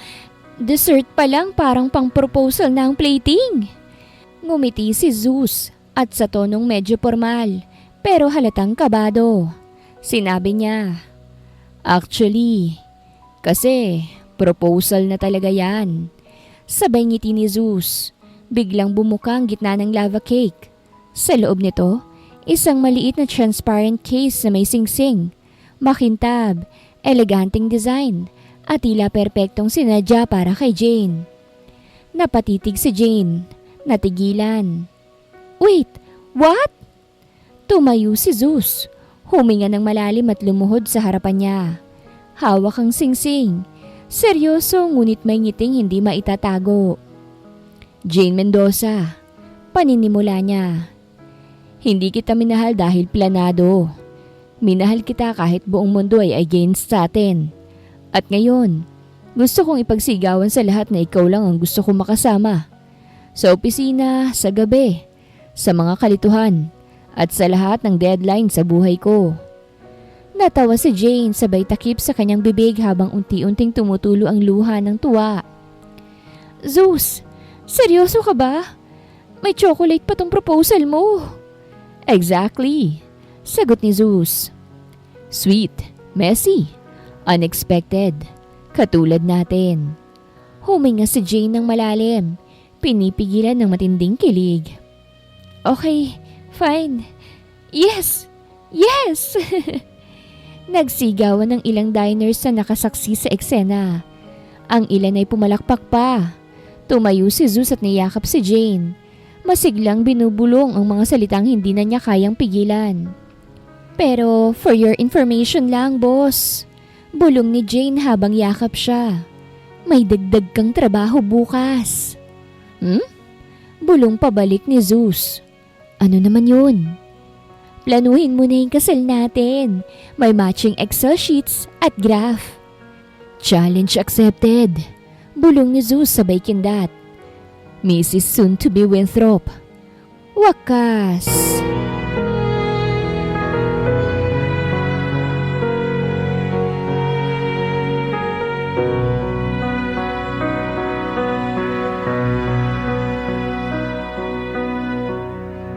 Dessert pa lang parang pang-proposal na ang plating." Ngumiti si Zeus at sa tonong medyo formal pero halatang kabado. Sinabi niya, "Actually, kasi proposal na talaga yan." Sabay ngiti ni Zeus. Biglang bumuka ang gitna ng lava cake. Sa loob nito, Isang maliit na transparent case na may singsing, makintab, eleganting design, at tila perpektong sinadya para kay Jane. Napatitig si Jane. Natigilan. Wait! What? Tumayo si Zeus. Huminga ng malalim at lumuhod sa harapan niya. Hawak ang singsing. Seryoso ngunit may ngiting hindi maitatago. Jane Mendoza. Paninimula niya. Hindi kita minahal dahil planado. Minahal kita kahit buong mundo ay against sa atin. At ngayon, gusto kong ipagsigawan sa lahat na ikaw lang ang gusto kong makasama. Sa opisina, sa gabi, sa mga kalituhan, at sa lahat ng deadline sa buhay ko. Natawa si Jane sabay takip sa kanyang bibig habang unti-unting tumutulo ang luha ng tuwa. Zeus, seryoso ka ba? May chocolate pa tong proposal mo. Exactly, sagot ni Zeus. Sweet, messy, unexpected, katulad natin. Huminga si Jane ng malalim, pinipigilan ng matinding kilig. Okay, fine. Yes! Yes! Nagsigawan ng ilang diners na nakasaksi sa eksena. Ang ilan ay pumalakpak pa. Tumayo si Zeus at niyakap si Jane. Masiglang binubulong ang mga salitang hindi na niya kayang pigilan. Pero for your information lang, boss. Bulong ni Jane habang yakap siya. May dagdag kang trabaho bukas. Bulong pabalik ni Zeus. Ano naman yun? Planuhin mo na yung kasal natin. May matching Excel sheets at graph. Challenge accepted. Bulong ni Zeus sabay kindat. Mrs. Soon-to-be Winthrop. Wakas.